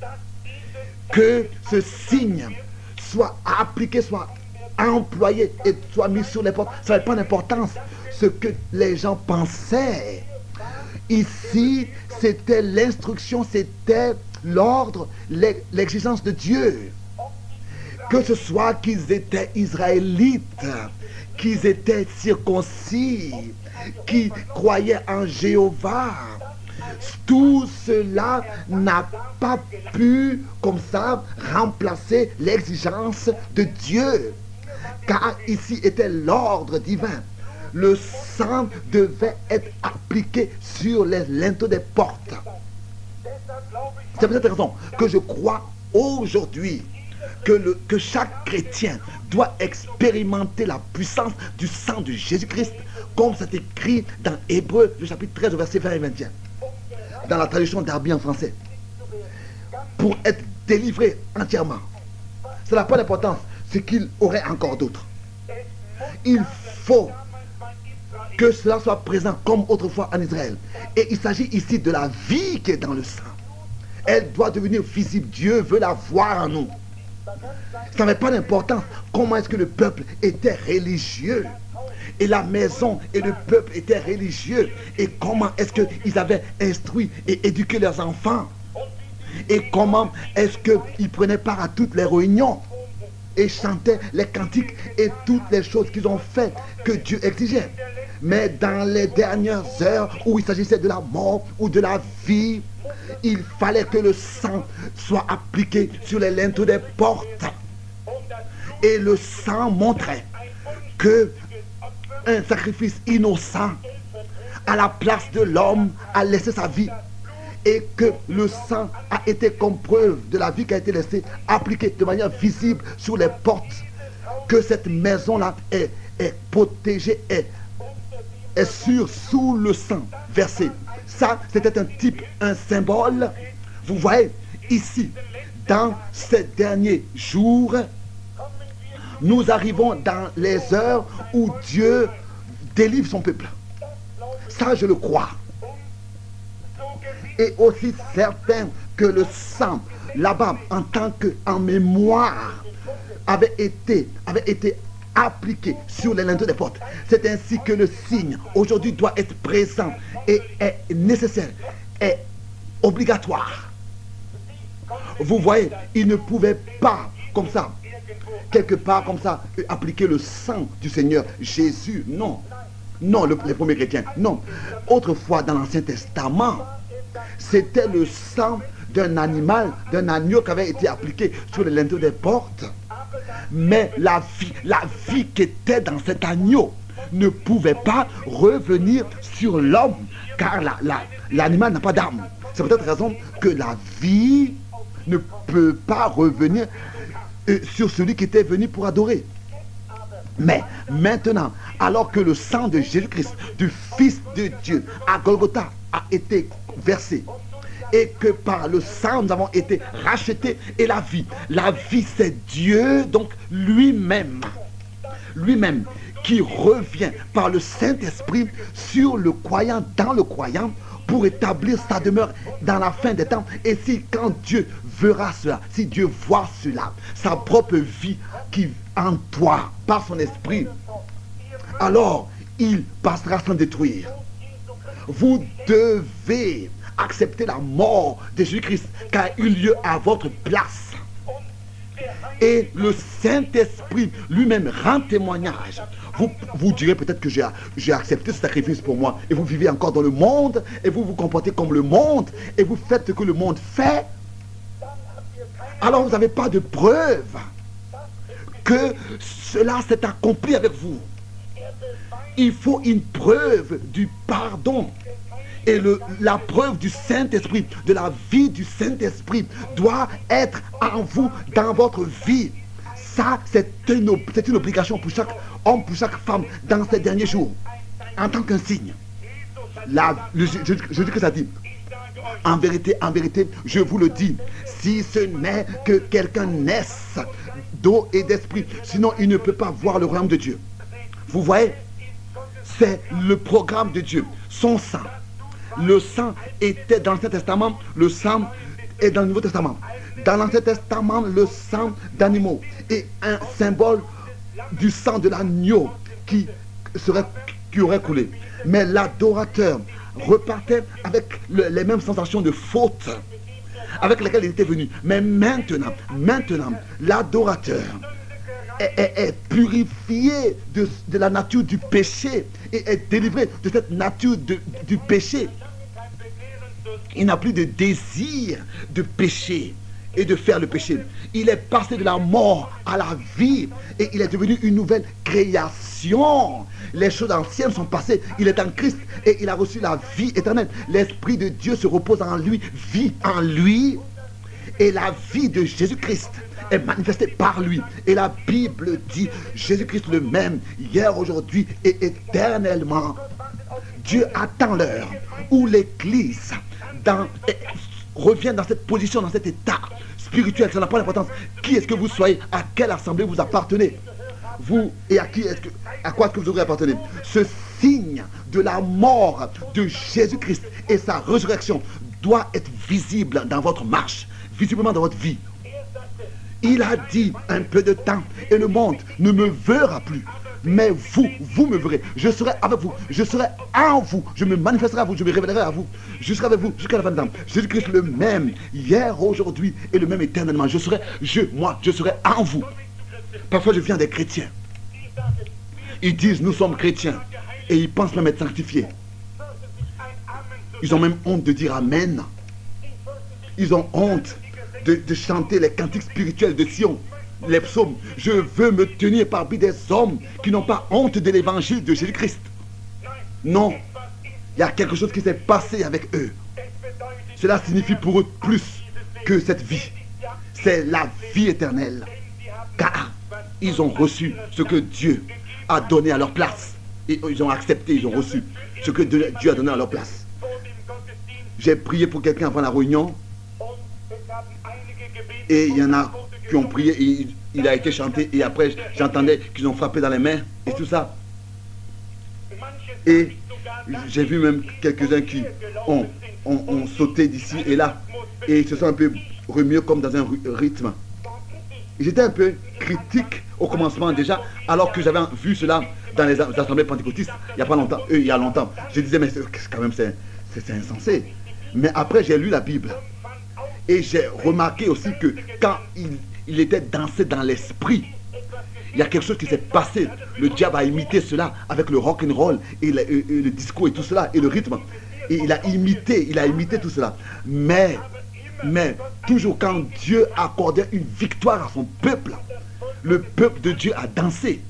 que ce signe soit appliqué, soit employé et soit mis sur les portes. Ça n'avait pas d'importance ce que les gens pensaient. Ici, c'était l'instruction, c'était l'ordre, l'exigence de Dieu. Que ce soit qu'ils étaient israélites, qu'ils étaient circoncis, qui croyaient en Jéhovah, tout cela n'a pas pu comme ça remplacer l'exigence de Dieu, car ici était l'ordre divin. Le sang devait être appliqué sur les linteaux des portes. C'est pour cette raison que je crois aujourd'hui que chaque chrétien doit expérimenter la puissance du sang de Jésus-Christ, comme c'est écrit dans Hébreux, le chapitre 13, verset 20 et 21, dans la traduction d'Arby en français, pour être délivré entièrement. Ça n'a pas d'importance ce qu'il aurait encore d'autre. Il faut que cela soit présent comme autrefois en Israël. Et il s'agit ici de la vie qui est dans le sang. Elle doit devenir visible. Dieu veut la voir en nous. Ça n'avait pas d'importance comment est-ce que le peuple était religieux. Et la maison et le peuple étaient religieux. Et comment est-ce qu'ils avaient instruit et éduqué leurs enfants. Et comment est-ce qu'ils prenaient part à toutes les réunions. Et chantaient les cantiques et toutes les choses qu'ils ont faites que Dieu exigeait. Mais dans les dernières heures où il s'agissait de la mort ou de la vie, il fallait que le sang soit appliqué sur les linteaux des portes. Et le sang montrait que un sacrifice innocent à la place de l'homme a laissé sa vie. Et que le sang a été comme preuve de la vie qui a été laissée, appliquée de manière visible sur les portes. Que cette maison-là est protégée, est sûre sous le sang versé. Ça, c'était un type, un symbole. Vous voyez, ici, dans ces derniers jours, nous arrivons dans les heures où Dieu délivre son peuple. Ça, je le crois. Et aussi certain que le sang, là-bas, en tant qu'en mémoire, avait été appliqué sur les linteaux des portes. C'est ainsi que le signe, aujourd'hui, doit être présent et est nécessaire, est obligatoire. Vous voyez, il ne pouvait pas, comme ça, quelque part comme ça, appliquer le sang du Seigneur Jésus. Non. Non, les premiers chrétiens. Non. Autrefois, dans l'Ancien Testament, c'était le sang d'un animal, d'un agneau qui avait été appliqué sur les linteaux des portes. Mais la vie qui était dans cet agneau ne pouvait pas revenir sur l'homme, car l'animal n'a pas d'âme. C'est peut-être raison que la vie ne peut pas revenir sur celui qui était venu pour adorer. Mais maintenant, alors que le sang de Jésus-Christ, du Fils de Dieu, à Golgotha, a été versé, et que par le sang nous avons été rachetés, et la vie c'est Dieu, donc lui-même qui revient par le Saint-Esprit sur le croyant, dans le croyant, pour établir sa demeure dans la fin des temps. Et si quand Dieu verra cela, si Dieu voit cela, sa propre vie qui en toi, par son esprit, alors il passera sans détruire. Vous devez accepter la mort de Jésus-Christ qui a eu lieu à votre place. Et le Saint-Esprit lui-même rend témoignage. Vous direz peut-être que j'ai accepté ce sacrifice pour moi. Et vous vivez encore dans le monde. Et vous vous comportez comme le monde. Et vous faites ce que le monde fait. Alors vous n'avez pas de preuve que cela s'est accompli avec vous. Il faut une preuve du pardon. Et la preuve du Saint-Esprit, de la vie du Saint-Esprit, doit être en vous, dans votre vie. Ça, c'est une obligation pour chaque homme, pour chaque femme, dans ces derniers jours, en tant qu'un signe. Je dis que ça dit, en vérité, je vous le dis, si ce n'est que quelqu'un naisse d'eau et d'esprit, sinon il ne peut pas voir le royaume de Dieu. Vous voyez, c'est le programme de Dieu, son sang. Le sang était dans l'Ancien Testament, le sang est dans le Nouveau Testament. Dans l'Ancien Testament, le sang d'animaux est un symbole du sang de l'agneau qui aurait coulé. Mais l'adorateur repartait avec les mêmes sensations de faute avec lesquelles il était venu. Mais maintenant, l'adorateur est purifié de la nature du péché et est délivré de cette nature du péché. Il n'a plus de désir de pécher et de faire le péché. Il est passé de la mort à la vie et il est devenu une nouvelle création. Les choses anciennes sont passées. Il est en Christ et il a reçu la vie éternelle. L'Esprit de Dieu se repose en lui, vit en lui, et la vie de Jésus-Christ est manifestée par lui. Et la Bible dit Jésus-Christ le même, hier, aujourd'hui et éternellement. Dieu attend l'heure où l'Église revient dans cette position, dans cet état spirituel. Ça n'a pas d'importance. Qui est-ce que vous soyez, à quelle assemblée vous appartenez, vous, et à quoi est-ce que vous aurez appartenu. Ce signe de la mort de Jésus-Christ et sa résurrection doit être visible dans votre marche, visiblement dans votre vie. Il a dit un peu de temps et le monde ne me verra plus. Mais vous me verrez. Je serai avec vous. Je serai en vous. Je me manifesterai à vous. Je me révélerai à vous. Je serai avec vous jusqu'à la fin des temps. Jésus-Christ le même, hier, aujourd'hui et le même éternellement. Je serai en vous. Parfois, je viens des chrétiens. Ils disent, nous sommes chrétiens. Et ils pensent même être sanctifiés. Ils ont même honte de dire Amen. Ils ont honte de chanter les cantiques spirituels de Sion, les psaumes. Je veux me tenir parmi des hommes qui n'ont pas honte de l'évangile de Jésus-Christ. Non, il y a quelque chose qui s'est passé avec eux. Cela signifie pour eux plus que cette vie. C'est la vie éternelle. Car ils ont reçu ce que Dieu a donné à leur place. Et ils ont accepté, ils ont reçu ce que Dieu a donné à leur place. J'ai prié pour quelqu'un avant la réunion. Et il y en a qui ont prié et il a été chanté. Et après, j'entendais qu'ils ont frappé dans les mains et tout ça. Et j'ai vu même quelques-uns qui ont sauté d'ici et là. Et ils se sont un peu remués comme dans un rythme. J'étais un peu critique au commencement déjà, alors que j'avais vu cela dans les assemblées pentecôtistes il n'y a pas longtemps, il y a longtemps. Je disais, mais quand même, c'est insensé. Mais après, j'ai lu la Bible. Et j'ai remarqué aussi que quand il était dansé dans l'esprit, il y a quelque chose qui s'est passé. Le diable a imité cela avec le rock and roll et le disco et tout cela et le rythme. Et il a imité tout cela. Mais toujours quand Dieu accordait une victoire à son peuple, le peuple de Dieu a dansé.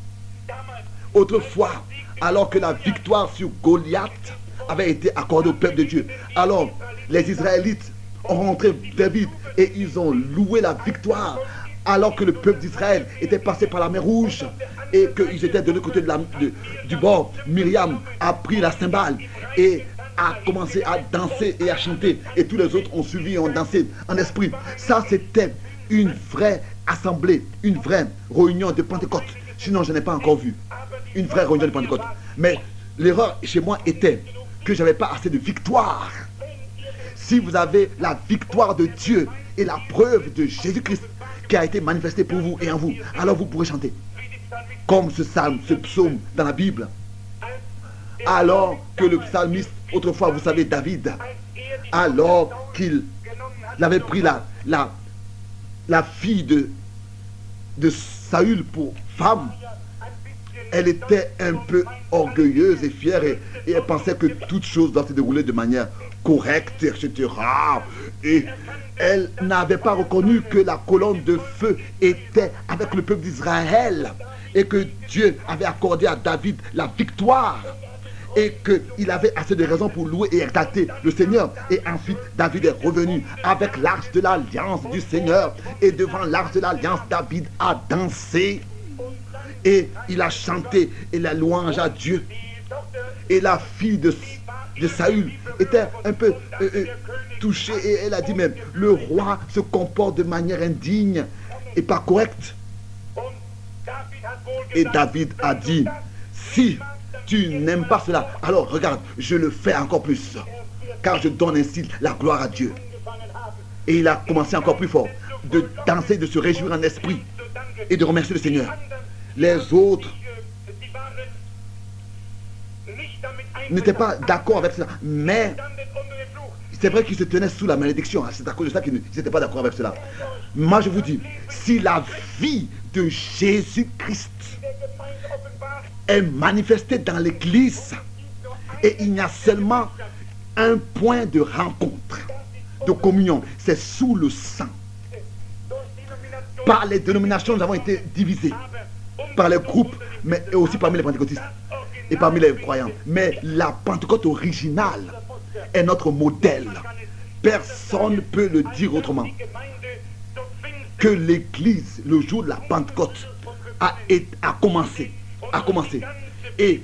Autrefois, alors que la victoire sur Goliath avait été accordée au peuple de Dieu, alors les Israélites ont rentré David et ils ont loué la victoire, alors que le peuple d'Israël était passé par la mer Rouge et qu'ils étaient de l'autre côté du bord. Myriam a pris la cymbale et a commencé à danser et à chanter, et tous les autres ont suivi et ont dansé en esprit. Ça, c'était une vraie assemblée, une vraie réunion de Pentecôte. Sinon, je n'ai pas encore vu une vraie réunion de Pentecôte. Mais l'erreur chez moi était que je n'avais pas assez de victoire. Si vous avez la victoire de Dieu et la preuve de Jésus-Christ qui a été manifestée pour vous et en vous, alors vous pourrez chanter. Comme ce psaume dans la Bible. Alors que le psalmiste, autrefois, vous savez, David, alors qu'il avait pris la fille de Saül pour femme, elle était un peu orgueilleuse et fière et elle pensait que toute chose doit se dérouler de manière correcte, etc. Et elle n'avait pas reconnu que la colonne de feu était avec le peuple d'Israël et que Dieu avait accordé à David la victoire et qu'il avait assez de raisons pour louer et exalter le Seigneur. Et ensuite, David est revenu avec l'arche de l'alliance du Seigneur. Et devant l'arche de l'alliance, David a dansé. Et il a chanté et la louange à Dieu. Et la fille de Saül était un peu touchée. Et elle a dit même, le roi se comporte de manière indigne et pas correcte. Et David a dit, si tu n'aimes pas cela, alors regarde, je le fais encore plus, car je donne ainsi la gloire à Dieu. Et il a commencé encore plus fort de danser, de se réjouir en esprit et de remercier le Seigneur. Les autres n'étaient pas d'accord avec cela, mais c'est vrai qu'ils se tenaient sous la malédiction. C'est à cause de ça qu'ils n'étaient pas d'accord avec cela. Moi je vous dis, si la vie de Jésus-Christ est manifestée dans l'église et il y a seulement un point de rencontre, de communion, c'est sous le sang. Par les dénominations, nous avons été divisés, par les groupes, mais aussi parmi les pentecôtistes et parmi les croyants. Mais la Pentecôte originale est notre modèle. Personne ne peut le dire autrement. Que l'église, le jour de la Pentecôte, a commencé. Et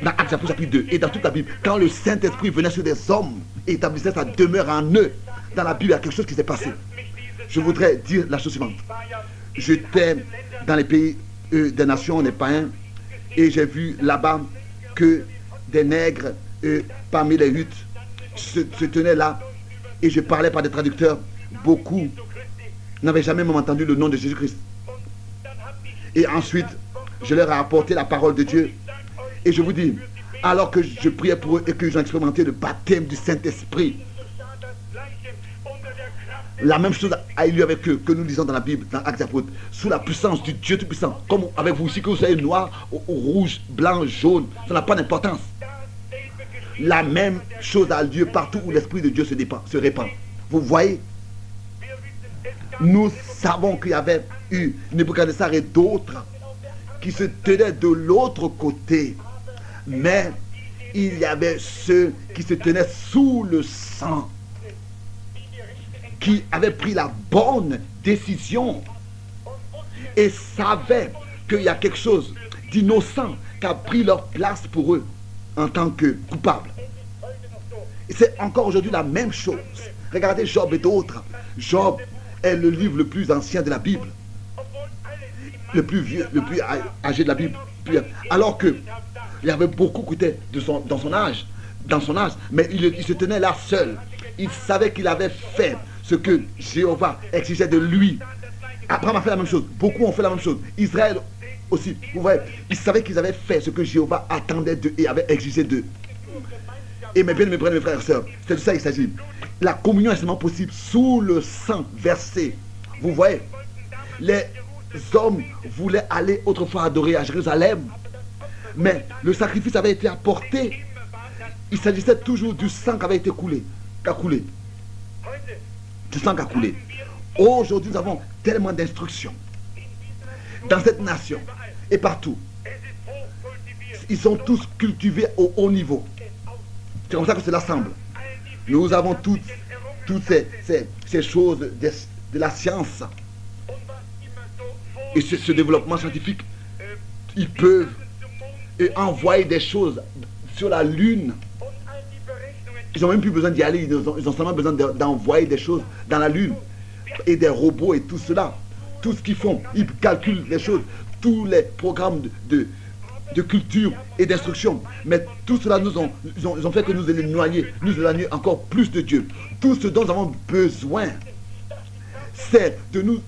dans Actes chapitre 2 et dans toute la Bible, quand le Saint-Esprit venait sur des hommes et établissait sa demeure en eux, dans la Bible, il y a quelque chose qui s'est passé. Je voudrais dire la chose suivante. J'étais dans les pays des nations, des païens, et j'ai vu là-bas que des nègres parmi les huttes se tenaient là, et je parlais par des traducteurs. Beaucoup n'avaient jamais même entendu le nom de Jésus-Christ. Et ensuite, je leur ai apporté la parole de Dieu. Et je vous dis, alors que je priais pour eux et que j'ai expérimenté le baptême du Saint-Esprit, la même chose a eu lieu avec eux que nous lisons dans la Bible, dans Actes des Apôtres, sous la puissance du Dieu Tout-Puissant. Comme avec vous ici, que vous soyez noir, ou rouge, blanc, jaune, ça n'a pas d'importance. La même chose a lieu partout où l'Esprit de Dieu se répand. Vous voyez, nous savons qu'il y avait eu Nebuchadnezzar et d'autres qui se tenaient de l'autre côté. Mais il y avait ceux qui se tenaient sous le sang, qui avaient pris la bonne décision et savaient qu'il y a quelque chose d'innocent qui a pris leur place pour eux en tant que coupables. Et c'est encore aujourd'hui la même chose. Regardez Job et d'autres. Job est le livre le plus ancien de la Bible, le plus vieux, le plus âgé de la Bible. Alors que il y avait beaucoup qui étaient dans son âge, mais il se tenait là seul. Il savait qu'il avait fait ce que Jéhovah exigeait de lui. Abraham a fait la même chose. Beaucoup ont fait la même chose. Israël aussi. Vous voyez, ils savaient qu'ils avaient fait ce que Jéhovah attendait d'eux et avait exigé d'eux. Et mes bien-aimés, mes frères et sœurs, c'est de ça qu'il s'agit. La communion est seulement possible sous le sang versé. Vous voyez, les hommes voulaient aller autrefois adorer à Jérusalem, mais le sacrifice avait été apporté. Il s'agissait toujours du sang qui avait été coulé, du sang qui a coulé. Aujourd'hui, nous avons tellement d'instructions dans cette nation et partout. Ils sont tous cultivés au haut niveau. C'est comme ça que cela semble. Nous avons toutes ces choses de la science et ce développement scientifique. Ils peuvent envoyer des choses sur la Lune. Ils n'ont même plus besoin d'y aller. Ils ont seulement besoin d'envoyer des choses dans la Lune. Et des robots et tout cela. Tout ce qu'ils font, ils calculent les choses. Tous les programmes de culture et d'instruction. Mais tout cela ils ont fait que nous éloigner encore plus de Dieu. Tout ce dont nous avons besoin, c'est de nous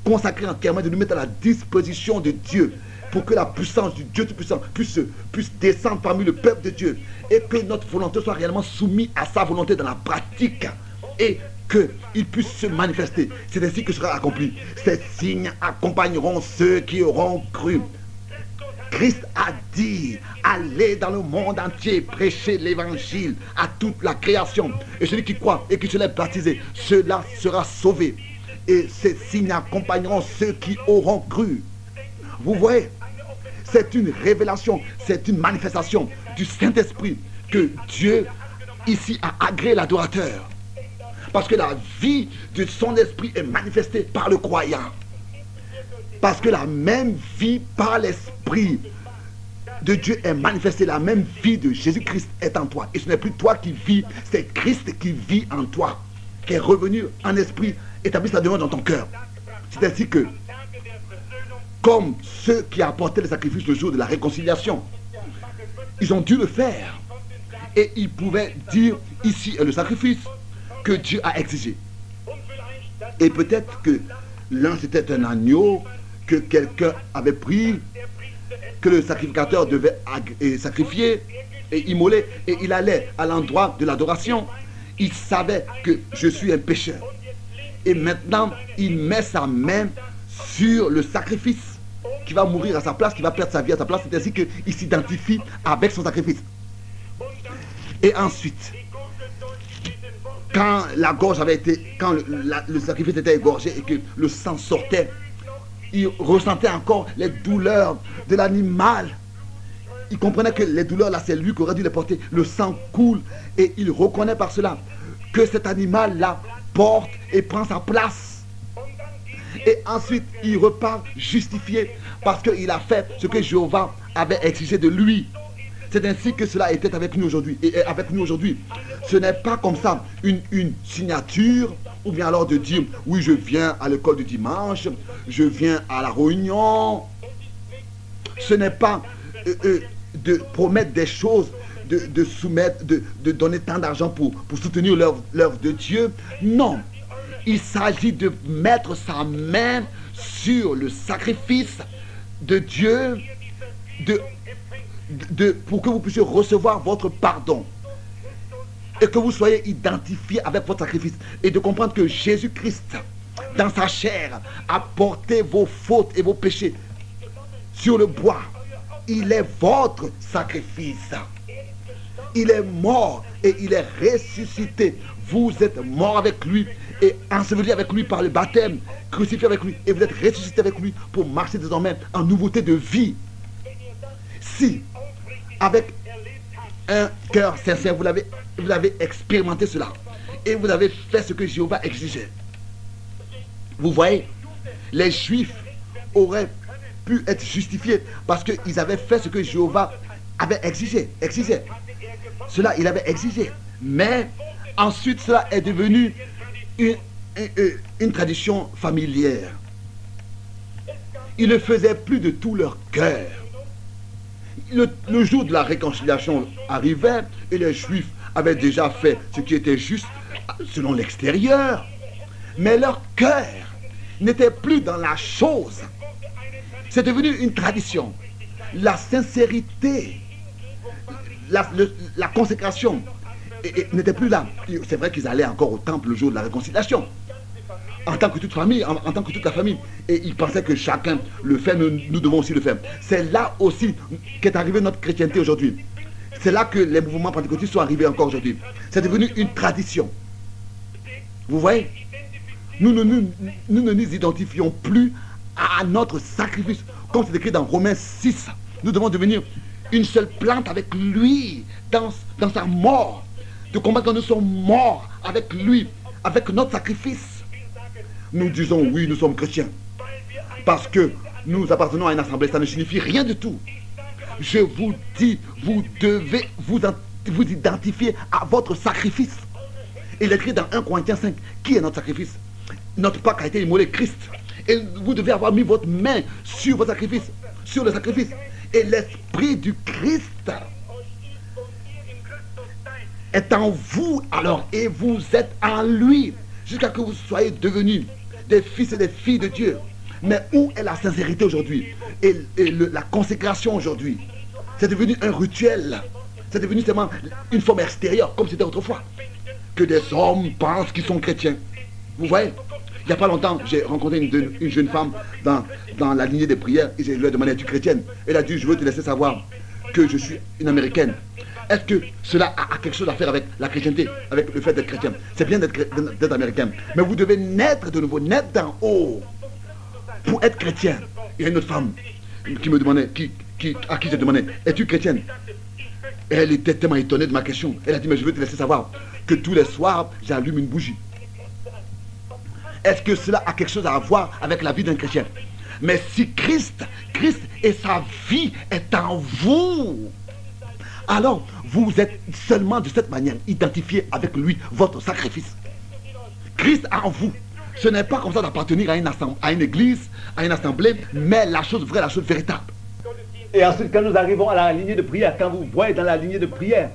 consacrer entièrement, de nous mettre à la disposition de Dieu pour que la puissance du Dieu Tout-Puissant puisse descendre parmi le peuple de Dieu et que notre volonté soit réellement soumise à sa volonté dans la pratique et qu'il puisse se manifester. C'est ainsi que sera accompli. Ces signes accompagneront ceux qui auront cru. Christ a dit, allez dans le monde entier, prêcher l'évangile à toute la création. Et celui qui croit et qui se l'est baptisé, cela sera sauvé. Et ces signes accompagneront ceux qui auront cru. Vous voyez, c'est une révélation, c'est une manifestation du Saint-Esprit que Dieu ici a agréé l'adorateur. Parce que la vie de son esprit est manifestée par le croyant. Parce que la même vie par l'esprit de Dieu est manifestée. La même vie de Jésus-Christ est en toi. Et ce n'est plus toi qui vis, c'est Christ qui vit en toi. Qui est revenu en esprit, établit sa demeure dans ton cœur. C'est ainsi que, comme ceux qui apportaient le sacrifice le jour de la réconciliation, ils ont dû le faire. Et ils pouvaient dire, ici est le sacrifice que Dieu a exigé. Et peut-être que l'un c'était un agneau que quelqu'un avait pris, que le sacrificateur devait sacrifier et immoler, et il allait à l'endroit de l'adoration. Il savait que je suis un pécheur. Et maintenant, il met sa main sur le sacrifice qui va mourir à sa place, qui va perdre sa vie à sa place. C'est ainsi qu'il s'identifie avec son sacrifice. Et ensuite, quand la gorge avait été, quand le sacrifice était égorgé et que le sang sortait, il ressentait encore les douleurs de l'animal. Il comprenait que les douleurs là, c'est lui qui aurait dû les porter. Le sang coule et il reconnaît par cela que cet animal là porte et prend sa place. Et ensuite, il repart justifié parce qu'il a fait ce que Jéhovah avait exigé de lui. C'est ainsi que cela était avec nous aujourd'hui. Et avec nous aujourd'hui, ce n'est pas comme ça une signature, ou bien alors de dire, oui, je viens à l'école du dimanche, je viens à la réunion. Ce n'est pas de promettre des choses, de soumettre, de donner tant d'argent pour soutenir l'œuvre de Dieu. Non, il s'agit de mettre sa main sur le sacrifice de Dieu, pour que vous puissiez recevoir votre pardon et que vous soyez identifié avec votre sacrifice et de comprendre que Jésus-Christ dans sa chair a porté vos fautes et vos péchés sur le bois. Il est votre sacrifice. Il est mort et il est ressuscité. Vous êtes mort avec lui et enseveli avec lui par le baptême, crucifié avec lui, et vous êtes ressuscité avec lui pour marcher désormais en nouveauté de vie. Si, avec un cœur sincère, vous l'avez expérimenté cela, et vous avez fait ce que Jéhovah exigeait. Vous voyez, les Juifs auraient pu être justifiés parce qu'ils avaient fait ce que Jéhovah avait exigé. Cela, il avait exigé. Mais ensuite, cela est devenu une tradition familière. Ils ne faisaient plus de tout leur cœur. Le jour de la réconciliation arrivait et les Juifs avaient déjà fait ce qui était juste selon l'extérieur. Mais leur cœur n'était plus dans la chose. C'est devenu une tradition. La sincérité, la consécration n'était plus là. C'est vrai qu'ils allaient encore au temple le jour de la réconciliation. En tant que toute famille, en tant que toute la famille. Et ils pensaient que chacun le fait, nous devons aussi le faire. C'est là aussi qu'est arrivée notre chrétienté aujourd'hui. C'est là que les mouvements pentecôtistes sont arrivés encore aujourd'hui. C'est devenu une tradition. Vous voyez, nous ne nous identifions plus à notre sacrifice. Comme c'est écrit dans Romains 6, nous devons devenir une seule plante avec lui dans sa mort. De combattre quand nous sommes morts avec lui, avec notre sacrifice. Nous disons oui, nous sommes chrétiens. Parce que nous appartenons à une assemblée, ça ne signifie rien du tout. Je vous dis, vous devez vous identifier à votre sacrifice. Il est écrit dans 1 Corinthiens 5, qui est notre sacrifice? Notre Pâque a été immolé, Christ. Et vous devez avoir mis votre main sur votre sacrifice, sur le sacrifice. Et l'esprit du Christ est en vous alors, et vous êtes en lui, jusqu'à ce que vous soyez devenus des fils et des filles de Dieu. Mais où est la sincérité aujourd'hui? Et la consécration aujourd'hui? C'est devenu un rituel. C'est devenu seulement une forme extérieure, comme c'était autrefois. Que des hommes pensent qu'ils sont chrétiens. Vous voyez? Il n'y a pas longtemps, j'ai rencontré une jeune femme dans la lignée des prières et je lui ai demandé: es-tu chrétienne? Elle a dit: je veux te laisser savoir que je suis une américaine. Est-ce que cela a quelque chose à faire avec la chrétienté, avec le fait d'être chrétien? C'est bien d'être américain, mais vous devez naître de nouveau, naître d'en haut pour être chrétien. Il y a une autre femme qui me demandait, à qui j'ai demandé: es-tu chrétienne? Et elle était tellement étonnée de ma question. Elle a dit: mais je veux te laisser savoir que tous les soirs, j'allume une bougie. Est-ce que cela a quelque chose à voir avec la vie d'un chrétien? Mais si Christ et sa vie est en vous, alors vous êtes seulement de cette manière identifié avec lui, votre sacrifice. Christ en vous. Ce n'est pas comme ça d'appartenir à une église, à une assemblée, mais la chose vraie, la chose véritable. Et ensuite, quand nous arrivons à la lignée de prière, quand vous voyez dans la lignée de prière,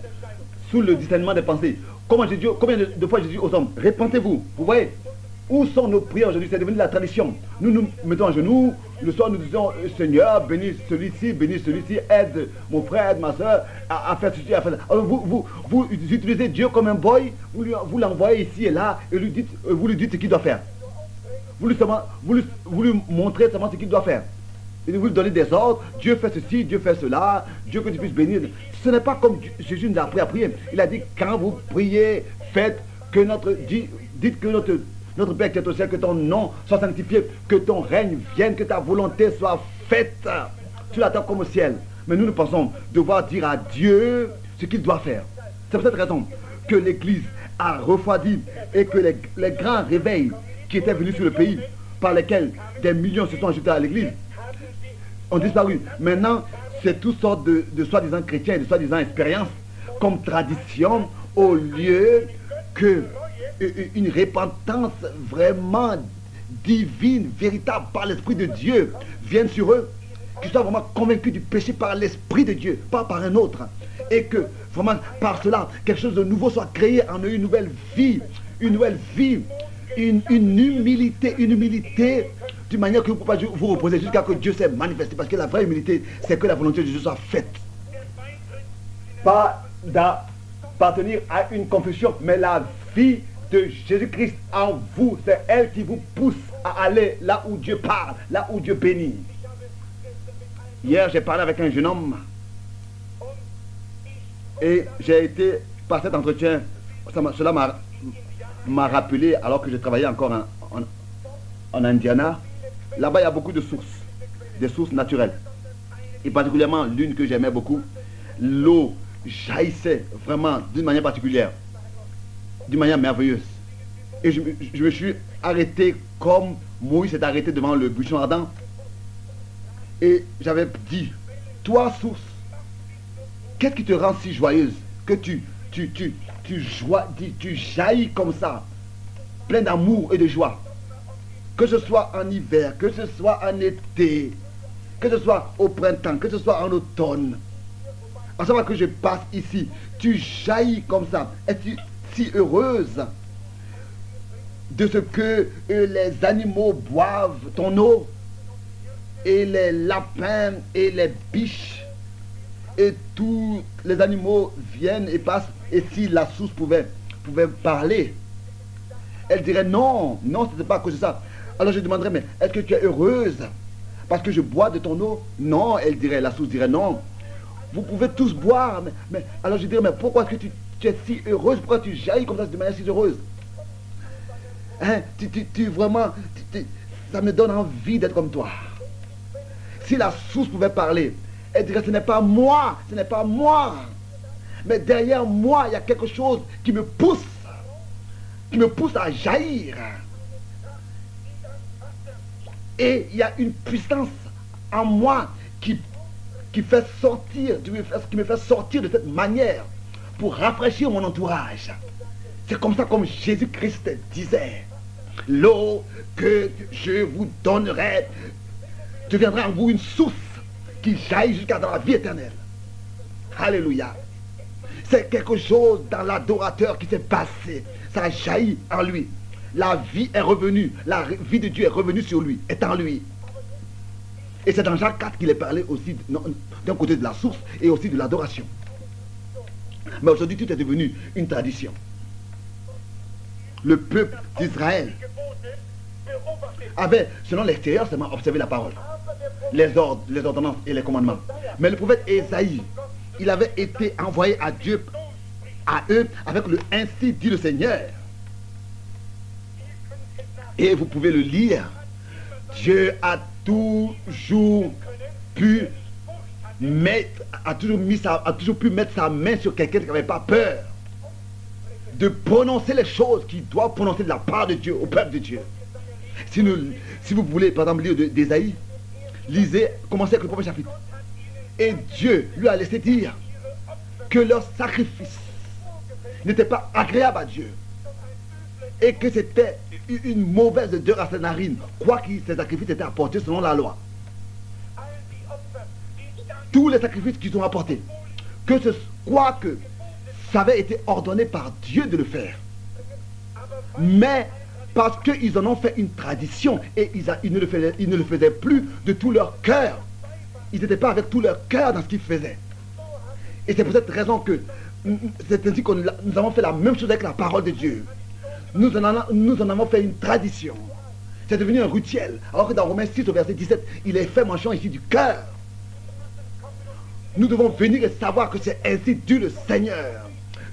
sous le discernement des pensées, combien de fois Jésus aux hommes: répentez-vous. Vous voyez? Où sont nos prières aujourd'hui? C'est devenu la tradition. Nous nous mettons à genoux, le soir nous disons: Seigneur, bénis celui-ci, aide mon frère, aide ma soeur à faire ceci, à faire ça. Alors vous utilisez Dieu comme un boy, vous l'envoyez ici et là, et vous lui dites ce qu'il doit faire. Vous lui montrez seulement ce qu'il doit faire. Et vous lui donnez des ordres: Dieu fait ceci, Dieu fait cela, Dieu que tu puisses bénir. Ce n'est pas comme Jésus nous a appris à prier. Il a dit: quand vous priez, faites que dites que notre Père qui est au ciel, que ton nom soit sanctifié, que ton règne vienne, que ta volonté soit faite sur la terre comme au ciel. Mais nous pensons devoir dire à Dieu ce qu'il doit faire. C'est pour cette raison que l'Église a refroidi et que les grands réveils qui étaient venus sur le pays, par lesquels des millions se sont ajoutés à l'Église, ont disparu. Maintenant, c'est toutes sortes de soi-disant chrétiens et de soi-disant expériences comme tradition, au lieu que une repentance vraiment divine, véritable, par l'Esprit de Dieu vienne sur eux, qu'ils soient vraiment convaincus du péché par l'Esprit de Dieu, pas par un autre, et que vraiment par cela quelque chose de nouveau soit créé en eux, une nouvelle vie, une humilité, d'une manière que vous ne pouvez pas vous reposer jusqu'à ce que Dieu s'est manifesté, parce que la vraie humilité, c'est que la volonté de Dieu soit faite. Pas d'appartenir à une confession, mais la vie de Jésus-Christ en vous, c'est elle qui vous pousse à aller là où Dieu parle, là où Dieu bénit. Hier, j'ai parlé avec un jeune homme Et j'ai été, par cet entretien, cela m'a rappelé, alors que je travaillais encore en Indiana, là-bas il y a beaucoup de sources, des sources naturelles. Et particulièrement l'une que j'aimais beaucoup, l'eau jaillissait vraiment d'une manière particulière, d'une manière merveilleuse. Et je me suis arrêté comme Moïse s'est arrêté devant le buisson ardent. Et j'avais dit, toi source, qu'est-ce qui te rend si joyeuse que tu jaillis comme ça, plein d'amour et de joie, que ce soit en hiver, que ce soit en été, que ce soit au printemps, que ce soit en automne. À savoir que je passe ici, tu jaillis comme ça. Es-tu si heureuse de ce que les animaux boivent ton eau, et les lapins et les biches et tous les animaux viennent et passent? Et si la source pouvait parler, elle dirait non, non, ce n'est pas à cause de ça. Alors je demanderais, mais est-ce que tu es heureuse parce que je bois de ton eau? Non, elle dirait, la source dirait non. Vous pouvez tous boire, mais alors je dirais, mais pourquoi est-ce que tu es si heureuse? Pourquoi tu jaillis comme ça de manière si heureuse? Hein, vraiment, ça me donne envie d'être comme toi. Si la source pouvait parler, elle dirait, ce n'est pas moi, ce n'est pas moi. Mais derrière moi, il y a quelque chose qui me pousse à jaillir. Et il y a une puissance en moi qui me fait sortir de cette manière pour rafraîchir mon entourage. C'est comme ça, comme Jésus-Christ disait, l'eau que je vous donnerai deviendra en vous une source qui jaillit jusqu'à dans la vie éternelle. Alléluia. C'est quelque chose dans l'adorateur qui s'est passé. Ça a jailli en lui. La vie est revenue. La vie de Dieu est revenue sur lui, est en lui. Et c'est dans Jacques 4 qu'il est parlé aussi d'un côté de la source et aussi de l'adoration. Mais aujourd'hui, tout est devenu une tradition. Le peuple d'Israël avait, selon l'extérieur, seulement observé la parole, les ordres, les ordonnances et les commandements. Mais le prophète Ésaïe, il avait été envoyé à Dieu, à eux, avec le ainsi dit le Seigneur. Et vous pouvez le lire. Dieu a toujours pu pu mettre sa main sur quelqu'un qui n'avait pas peur de prononcer les choses qu'il doit prononcer de la part de Dieu, au peuple de Dieu. Si vous voulez, par exemple, lire d'Ésaïe, lisez, commencez avec le premier chapitre. Et Dieu lui a laissé dire que leur sacrifice n'était pas agréable à Dieu. Et que c'était une mauvaise odeur à ses narines, quoique ces sacrifices étaient apportés selon la loi. Tous les sacrifices qu'ils ont apportés, quoique ça avait été ordonné par Dieu de le faire, mais parce qu'ils en ont fait une tradition et ils ne le faisaient plus de tout leur cœur. Ils n'étaient pas avec tout leur cœur dans ce qu'ils faisaient. Et c'est pour cette raison que c'est ainsi que nous avons fait la même chose avec la parole de Dieu. Nous en avons fait une tradition. C'est devenu un rituel. Alors que dans Romains 6 au verset 17, il est fait mention ici du cœur. Nous devons venir et savoir que c'est ainsi dit le Seigneur.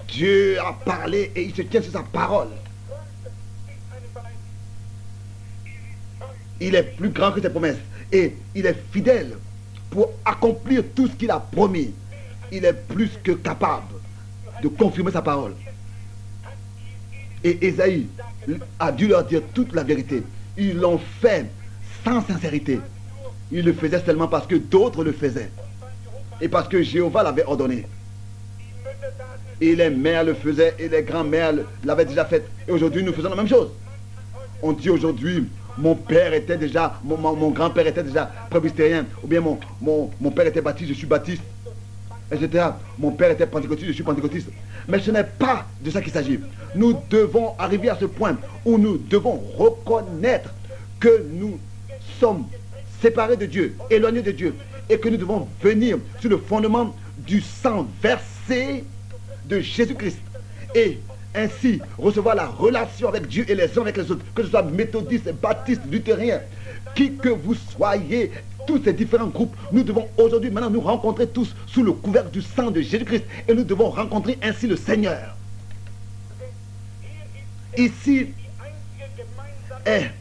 Dieu a parlé et il se tient sur sa parole. Il est plus grand que ses promesses. Et il est fidèle pour accomplir tout ce qu'il a promis. Il est plus que capable de confirmer sa parole. Et Ésaïe a dû leur dire toute la vérité. Ils l'ont fait sans sincérité. Ils le faisaient seulement parce que d'autres le faisaient. Et parce que Jéhovah l'avait ordonné. Et les mères le faisaient et les grands-mères l'avaient déjà fait. Et aujourd'hui, nous faisons la même chose. On dit aujourd'hui, mon père était déjà, mon grand-père était déjà presbytérien. Ou bien mon père était baptiste, je suis baptiste. Etc. Mon père était pentecôtiste, je suis pentecôtiste. Mais ce n'est pas de ça qu'il s'agit. Nous devons arriver à ce point où nous devons reconnaître que nous sommes séparés de Dieu, éloignés de Dieu, et que nous devons venir sur le fondement du sang versé de Jésus-Christ. Et ainsi recevoir la relation avec Dieu et les uns avec les autres, que ce soit méthodiste, baptiste, luthérien, qui que vous soyez, tous ces différents groupes, nous devons aujourd'hui maintenant nous rencontrer tous sous le couvercle du sang de Jésus-Christ et nous devons rencontrer ainsi le Seigneur. Ici est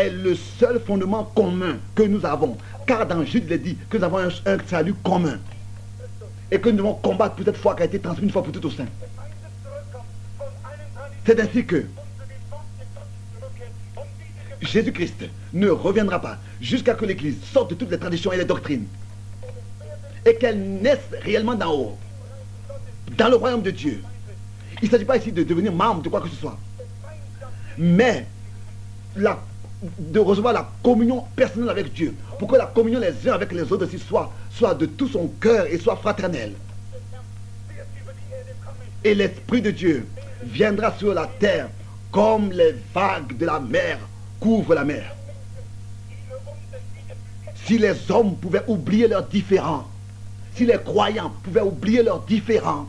le seul fondement commun que nous avons, car dans Jude il est dit que nous avons un salut commun et que nous devons combattre pour cette foi qui a été transmise une fois pour toutes au sein. C'est ainsi que Jésus-Christ ne reviendra pas jusqu'à que l'Église sorte de toutes les traditions et les doctrines et qu'elle naisse réellement d'en haut, dans le royaume de Dieu. Il ne s'agit pas ici de devenir membre de quoi que ce soit, mais de recevoir la communion personnelle avec Dieu, pour que la communion les uns avec les autres aussi soit de tout son cœur et soit fraternelle. Et l'Esprit de Dieu viendra sur la terre comme les vagues de la mer couvrent la mer. Si les hommes pouvaient oublier leurs différends, si les croyants pouvaient oublier leurs différends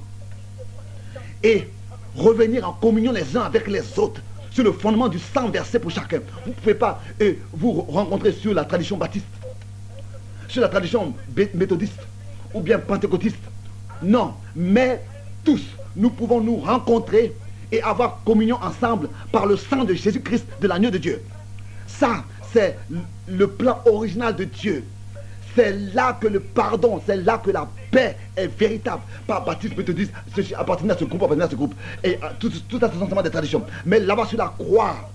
et revenir en communion les uns avec les autres sur le fondement du sang versé pour chacun. Vous ne pouvez pas vous rencontrer sur la tradition baptiste, sur la tradition méthodiste ou bien pentecôtiste. Non, mais tous, nous pouvons nous rencontrer et avoir communion ensemble par le sang de Jésus-Christ, de l'agneau de Dieu. Ça, c'est le plan original de Dieu. C'est là que le pardon, c'est là que la paix est véritable. Pas baptiste, méthodiste, appartenir à ce groupe, appartenir à ce groupe. Et tout ça, c'est sensiblement des traditions. Mais là-bas sur la croix,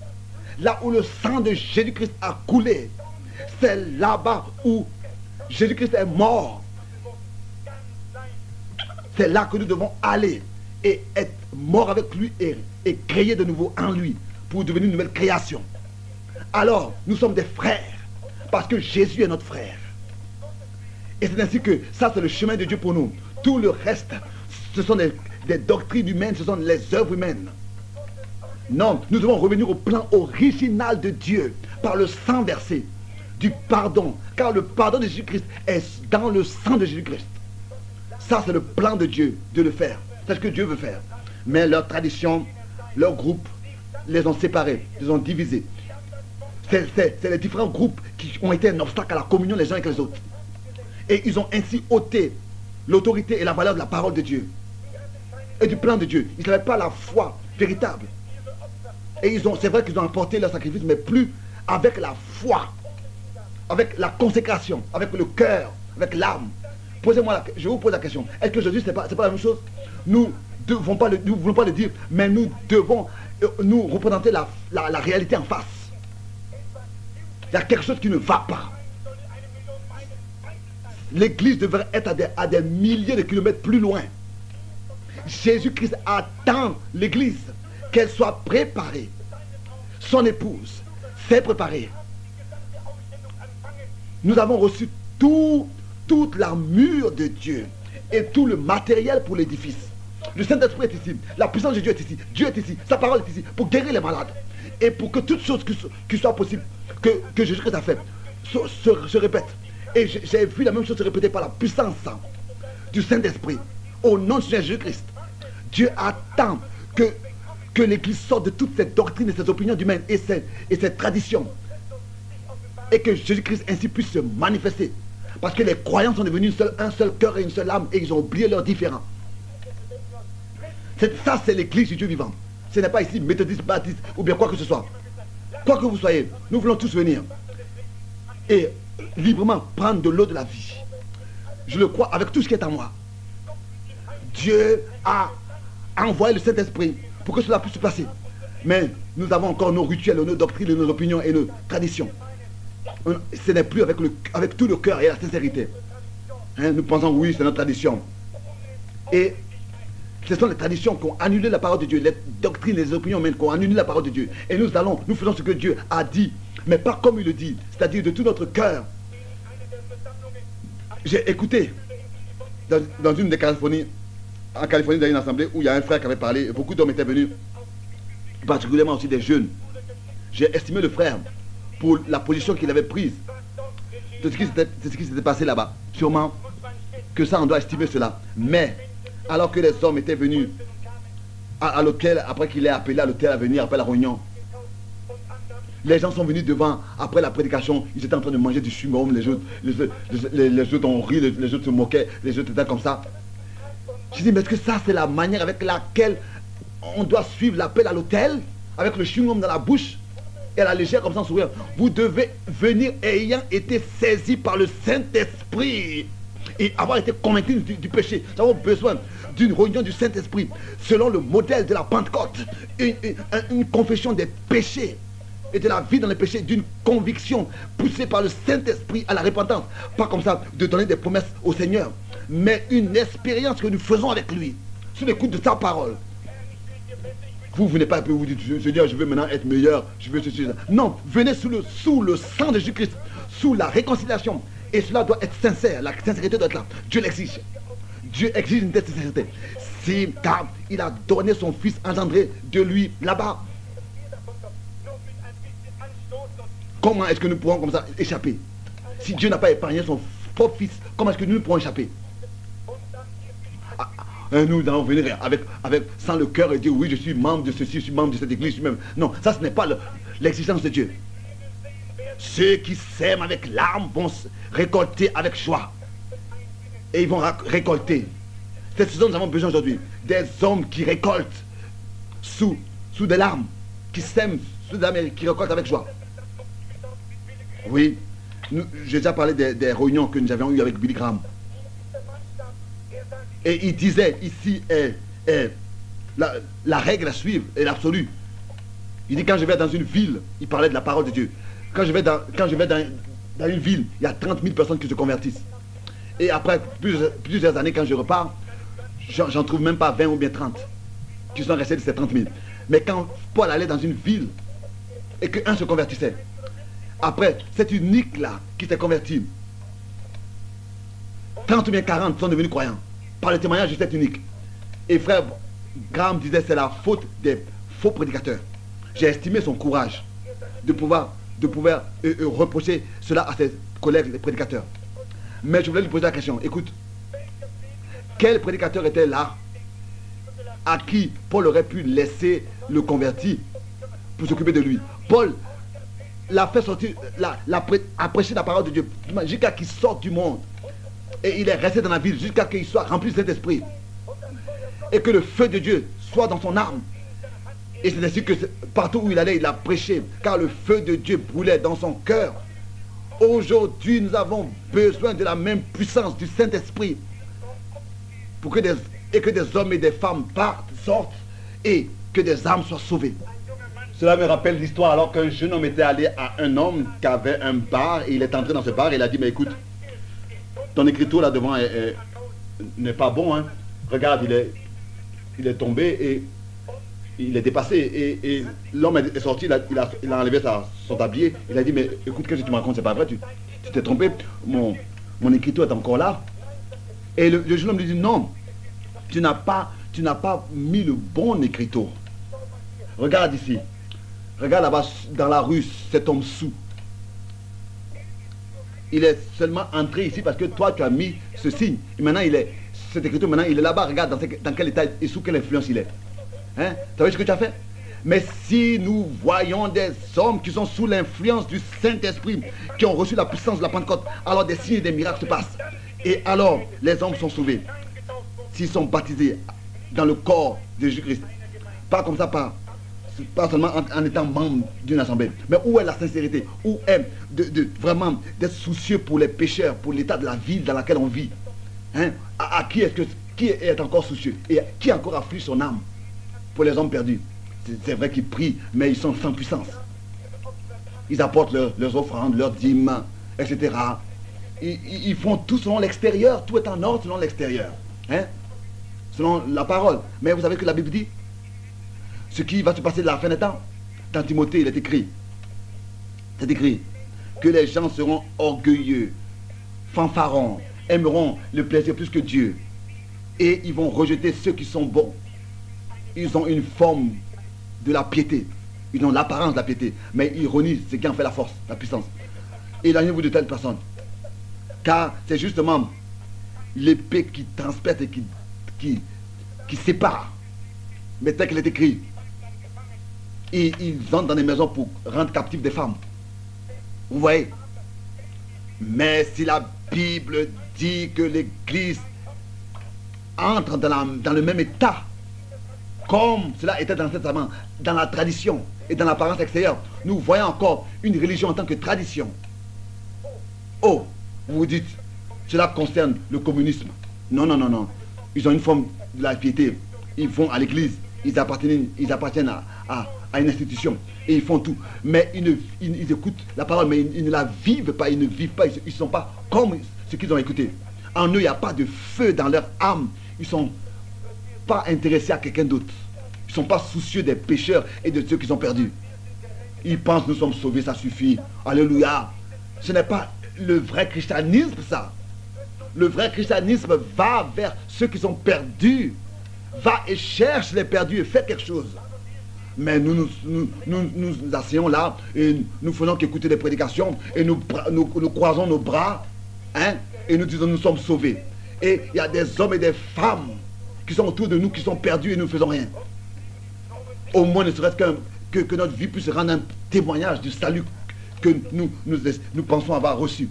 là où le sang de Jésus-Christ a coulé, c'est là-bas où Jésus-Christ est mort. C'est là que nous devons aller et être mort avec lui et créer de nouveau en lui pour devenir une nouvelle création. Alors, nous sommes des frères parce que Jésus est notre frère. Et c'est ainsi que ça, c'est le chemin de Dieu pour nous. Tout le reste, ce sont des doctrines humaines, ce sont les œuvres humaines. Non, nous devons revenir au plan original de Dieu par le sang versé du pardon. Car le pardon de Jésus-Christ est dans le sang de Jésus-Christ. Ça, c'est le plan de Dieu, de le faire. C'est ce que Dieu veut faire. Mais leur tradition, leur groupe, les ont séparés, les ont divisés. C'est les différents groupes qui ont été un obstacle à la communion les uns avec les autres. Et ils ont ainsi ôté l'autorité et la valeur de la parole de Dieu et du plan de Dieu. Ils n'avaient pas la foi véritable. Et c'est vrai qu'ils ont apporté leur sacrifice, mais plus avec la foi, avec la consécration, avec le cœur, avec l'âme. Je vous pose la question. Est-ce que Jésus, c'est pas la même chose? Nous ne voulons pas le dire, mais nous devons nous représenter la réalité en face. Il y a quelque chose qui ne va pas. L'église devrait être à des milliers de kilomètres plus loin. Jésus-Christ attend l'église, qu'elle soit préparée. Son épouse s'est préparée. Nous avons reçu toute l'armure de Dieu et tout le matériel pour l'édifice. Le Saint-Esprit est ici, la puissance de Dieu est ici, Dieu est ici, sa parole est ici, pour guérir les malades. Et pour que toutes choses qui soient possibles, que Jésus-Christ a fait, se répètent. Et j'ai vu la même chose se répéter par la puissance du Saint-Esprit. Au nom de Jésus-Christ, Dieu attend que l'Église sorte de toutes ces doctrines et ces opinions humaines et ces traditions. Et que Jésus-Christ ainsi puisse se manifester. Parce que les croyants sont devenus un seul cœur et une seule âme et ils ont oublié leurs différends. Ça, c'est l'Église du Dieu vivant. Ce n'est pas ici méthodiste, baptiste ou bien quoi que ce soit. Quoi que vous soyez, nous voulons tous venir et librement prendre de l'eau de la vie. Je le crois avec tout ce qui est en moi. Dieu a envoyé le Saint-Esprit pour que cela puisse se passer. Mais nous avons encore nos rituels, nos doctrines, nos opinions et nos traditions. Ce n'est plus avec tout le cœur et la sincérité. Nous pensons oui, c'est notre tradition. Et ce sont les traditions qui ont annulé la parole de Dieu, les doctrines, les opinions humaines qui ont annulé la parole de Dieu. Et nous faisons ce que Dieu a dit, mais pas comme il le dit, c'est-à-dire de tout notre cœur. J'ai écouté dans une des Californies, en Californie, dans une assemblée où il y a un frère qui avait parlé, et beaucoup d'hommes étaient venus, particulièrement aussi des jeunes. J'ai estimé le frère pour la position qu'il avait prise. C'est ce qui s'était passé là-bas. Sûrement que ça, on doit estimer cela. Mais, alors que les hommes étaient venus à l'hôtel, après qu'il ait appelé à l'hôtel à venir, après la réunion, Les gens sont venus devant, après la prédication, ils étaient en train de manger du chewing-gum, les autres ont ri, les autres se moquaient, les autres étaient comme ça. Je dis, mais est-ce que ça c'est la manière avec laquelle on doit suivre l'appel à l'autel, avec le chewing-gum dans la bouche et à la légère comme ça en souriant? Vous devez venir ayant été saisi par le Saint-Esprit et avoir été convaincu du péché. Nous avons besoin d'une réunion du Saint-Esprit selon le modèle de la Pentecôte, une confession des péchés et de la vie dans les péchés, d'une conviction poussée par le Saint-Esprit à la repentance. Pas comme ça de donner des promesses au Seigneur, mais une expérience que nous faisons avec lui, sous l'écoute de sa parole. Vous venez pas et puis vous dites, Seigneur, je veux maintenant être meilleur, je veux ceci. Non, venez sous le sang de Jésus-Christ, sous la réconciliation. Et cela doit être sincère, la sincérité doit être là. Dieu l'exige. Dieu exige une telle sincérité. Si, car il a donné son fils engendré de lui là-bas. Comment est-ce que nous pourrons comme ça échapper? Si Dieu n'a pas épargné son propre fils, comment est-ce que nous pourrons échapper? Nous allons venir sans le cœur et dire oui, je suis membre de ceci, je suis membre de cette église. Même. Non, ça ce n'est pas l'exigence de Dieu. Ceux qui sèment avec larmes vont récolter avec joie. Et ils vont récolter. C'est ce dont nous avons besoin aujourd'hui. Des hommes qui récoltent sous des larmes, qui sèment sous des larmes, qui récoltent avec joie. Oui, j'ai déjà parlé des réunions que nous avions eues avec Billy Graham. Et il disait ici, la règle à suivre est l'absolu. Il dit quand je vais dans une ville, il parlait de la parole de Dieu. Quand je vais dans une ville, il y a 30 000 personnes qui se convertissent. Et après plusieurs années, quand je repars, j'en trouve même pas 20 ou bien 30 qui sont restés de ces 30 000. Mais quand Paul allait dans une ville et qu'un se convertissait, après, cet unique-là qui s'est converti, 30 ou bien 40 sont devenus croyants par le témoignage de cet unique. Et frère Graham disait c'est la faute des faux prédicateurs. J'ai estimé son courage de pouvoir reprocher cela à ses collègues les prédicateurs. Mais je voulais lui poser la question, écoute, quel prédicateur était là à qui Paul aurait pu laisser le converti pour s'occuper de lui? Paul l'a fait sortir, a prêché la parole de Dieu jusqu'à qu'il sorte du monde. Et il est resté dans la ville jusqu'à qu'il soit rempli de cet esprit. Et que le feu de Dieu soit dans son âme. Et c'est ainsi que partout où il allait, il a prêché. Car le feu de Dieu brûlait dans son cœur. Aujourd'hui, nous avons besoin de la même puissance du Saint-Esprit. Pour que des hommes et des femmes sortent et que des âmes soient sauvées. Cela me rappelle l'histoire alors qu'un jeune homme était allé à un homme qui avait un bar et il est entré dans ce bar et il a dit mais écoute, ton écriture là devant n'est pas bon, hein. Regarde, il est tombé et il est dépassé et l'homme est sorti, il a enlevé son tablier, il a dit mais écoute, qu'est-ce que tu me racontes, c'est pas vrai, tu t'es trompé, mon écriture est encore là. Et le jeune homme lui dit non, tu n'as pas mis le bon écriture. Regarde ici. Regarde là-bas dans la rue, cet homme sous. Il est seulement entré ici parce que toi tu as mis ce signe. Et maintenant cette écriture, maintenant il est là-bas, regarde dans quel état et sous quelle influence il est. Hein? Tu as vu ce que tu as fait? Mais si nous voyons des hommes qui sont sous l'influence du Saint-Esprit, qui ont reçu la puissance de la Pentecôte, alors des signes et des miracles se passent. Et alors les hommes sont sauvés. S'ils sont baptisés dans le corps de Jésus-Christ. Pas comme ça, pas seulement en étant membre d'une assemblée, mais où est la sincérité? Où est vraiment d'être soucieux pour les pécheurs, pour l'état de la ville dans laquelle on vit, hein? Qui est encore soucieux et qui encore afflige son âme pour les hommes perdus? C'est vrai qu'ils prient, mais ils sont sans puissance. Ils apportent leurs offrandes, leurs dîmes, etc. Ils font tout selon l'extérieur, tout est en ordre selon l'extérieur, hein? Selon la parole. Mais vous savez que la Bible dit ce qui va se passer de la fin des temps. Dans Timothée, il est écrit. C'est écrit que les gens seront orgueilleux, fanfarons, aimeront le plaisir plus que Dieu. Et ils vont rejeter ceux qui sont bons. Ils ont une forme de la piété. Ils ont l'apparence de la piété. Mais ils renient ce qui en fait la force, la puissance. Éloignez-vous de telles personnes. Car c'est justement l'épée qui transperce et qui sépare. Mais tel qu'il est écrit, Et ils entrent dans les maisons pour rendre captives des femmes. Vous voyez? Mais si la Bible dit que l'Église entre dans le même état, comme cela était dans l'Ancien Testament, dans la tradition et dans l'apparence extérieure, nous voyons encore une religion en tant que tradition. Oh, vous vous dites, cela concerne le communisme. Non, non, non, non. Ils ont une forme de la piété. Ils vont à l'église, ils appartiennent à une institution et ils font tout. Mais ils écoutent la parole, mais ils ne la vivent pas, ils ne vivent pas, ils ne sont pas comme ce qu'ils ont écouté. En eux, il n'y a pas de feu dans leur âme. Ils ne sont pas intéressés à quelqu'un d'autre. Ils ne sont pas soucieux des pécheurs et de ceux qui sont perdus. Ils pensent nous sommes sauvés, ça suffit. Alléluia. Ce n'est pas le vrai christianisme, ça. Le vrai christianisme va vers ceux qui sont perdus. Va et cherche les perdus et fait quelque chose. Mais nous asseyons là et nous faisons qu'écouter des prédications et nous croisons nos bras, hein, et nous disons nous sommes sauvés. Et il y a des hommes et des femmes qui sont autour de nous, qui sont perdus et nous ne faisons rien. Au moins ne serait-ce que notre vie puisse rendre un témoignage du salut que nous pensons avoir reçu.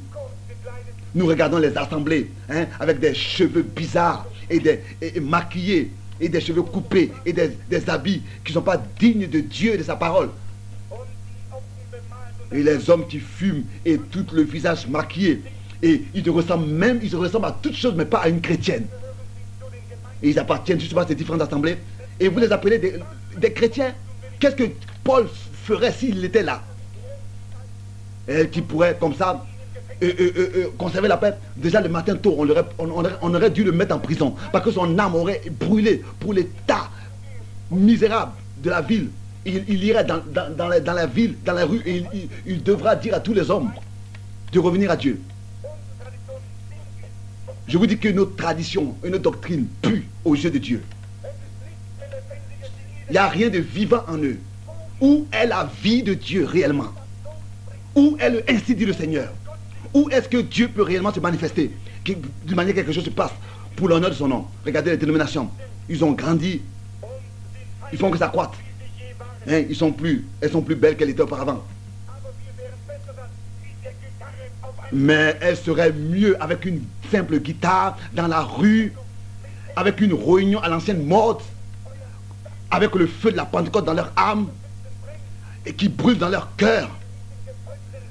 Nous regardons les assemblées, hein, avec des cheveux bizarres et maquillés, et des cheveux coupés, et des habits qui ne sont pas dignes de Dieu et de sa parole. Et les hommes qui fument et tout le visage maquillé. Et ils se ressemblent à toutes choses, mais pas à une chrétienne. Et ils appartiennent justement à ces différentes assemblées. Et vous les appelez des chrétiens. Qu'est-ce que Paul ferait s'il était là? Et qui pourrait, comme ça, conserver la paix. Déjà le matin tôt, on aurait dû le mettre en prison. Parce que son âme aurait brûlé pour l'état misérable de la ville. Il irait dans la ville, dans la rue, et il devra dire à tous les hommes de revenir à Dieu. Je vous dis que notre tradition et notre doctrine puent aux yeux de Dieu. Il n'y a rien de vivant en eux. Où est la vie de Dieu réellement? Où est le ainsi dit le Seigneur? Où est-ce que Dieu peut réellement se manifester? De manière que quelque chose se passe pour l'honneur de son nom. Regardez les dénominations. Ils ont grandi. Ils font que ça croît. Hein, elles sont plus belles qu'elles étaient auparavant. Mais elles seraient mieux avec une simple guitare dans la rue, avec une réunion à l'ancienne mode, avec le feu de la Pentecôte dans leur âme et qui brûle dans leur cœur,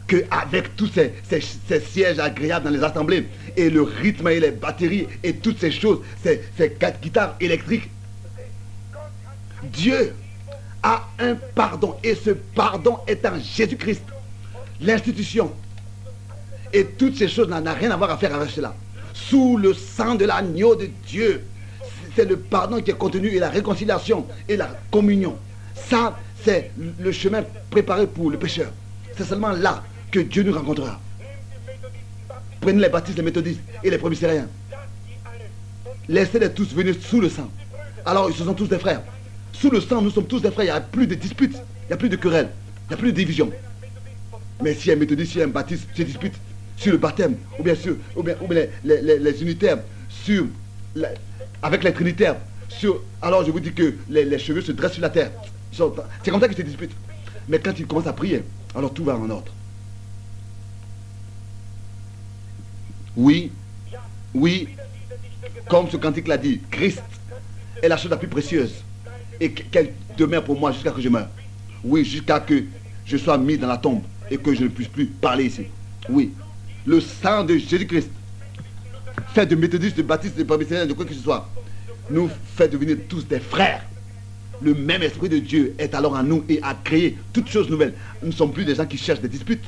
qu'avec tous ces sièges agréables dans les assemblées et le rythme et les batteries et toutes ces choses, ces guitares électriques. Dieu a un pardon et ce pardon est en Jésus-Christ. L'institution et toutes ces choses n'ont rien à voir à faire avec cela. Sous le sang de l'agneau de Dieu, c'est le pardon qui est contenu et la réconciliation et la communion. Ça, c'est le chemin préparé pour le pécheur. C'est seulement là que Dieu nous rencontrera. Prenez les baptistes, les méthodistes et les presbytériens. Laissez-les tous venir sous le sang. Alors ils sont tous des frères. Sous le sang, nous sommes tous des frères. Il n'y a plus de disputes, il n'y a plus de querelles, il n'y a plus de division. Mais si un méthodiste, si un baptiste se dispute sur le baptême, ou bien les unitaires, avec les trinitaires, alors je vous dis que les cheveux se dressent sur la terre. C'est comme ça qu'ils se disputent. Mais quand ils commencent à prier, alors tout va en ordre. Oui, oui, comme ce cantique l'a dit, Christ est la chose la plus précieuse et qu'elle demeure pour moi jusqu'à ce que je meure. Oui, jusqu'à que je sois mis dans la tombe et que je ne puisse plus parler ici. Oui, le sang de Jésus-Christ fait de méthodistes, de baptistes, de presbytériens, de quoi que ce soit, nous fait devenir tous des frères. Le même esprit de Dieu est alors en nous et a créé toutes choses nouvelles. Nous ne sommes plus des gens qui cherchent des disputes.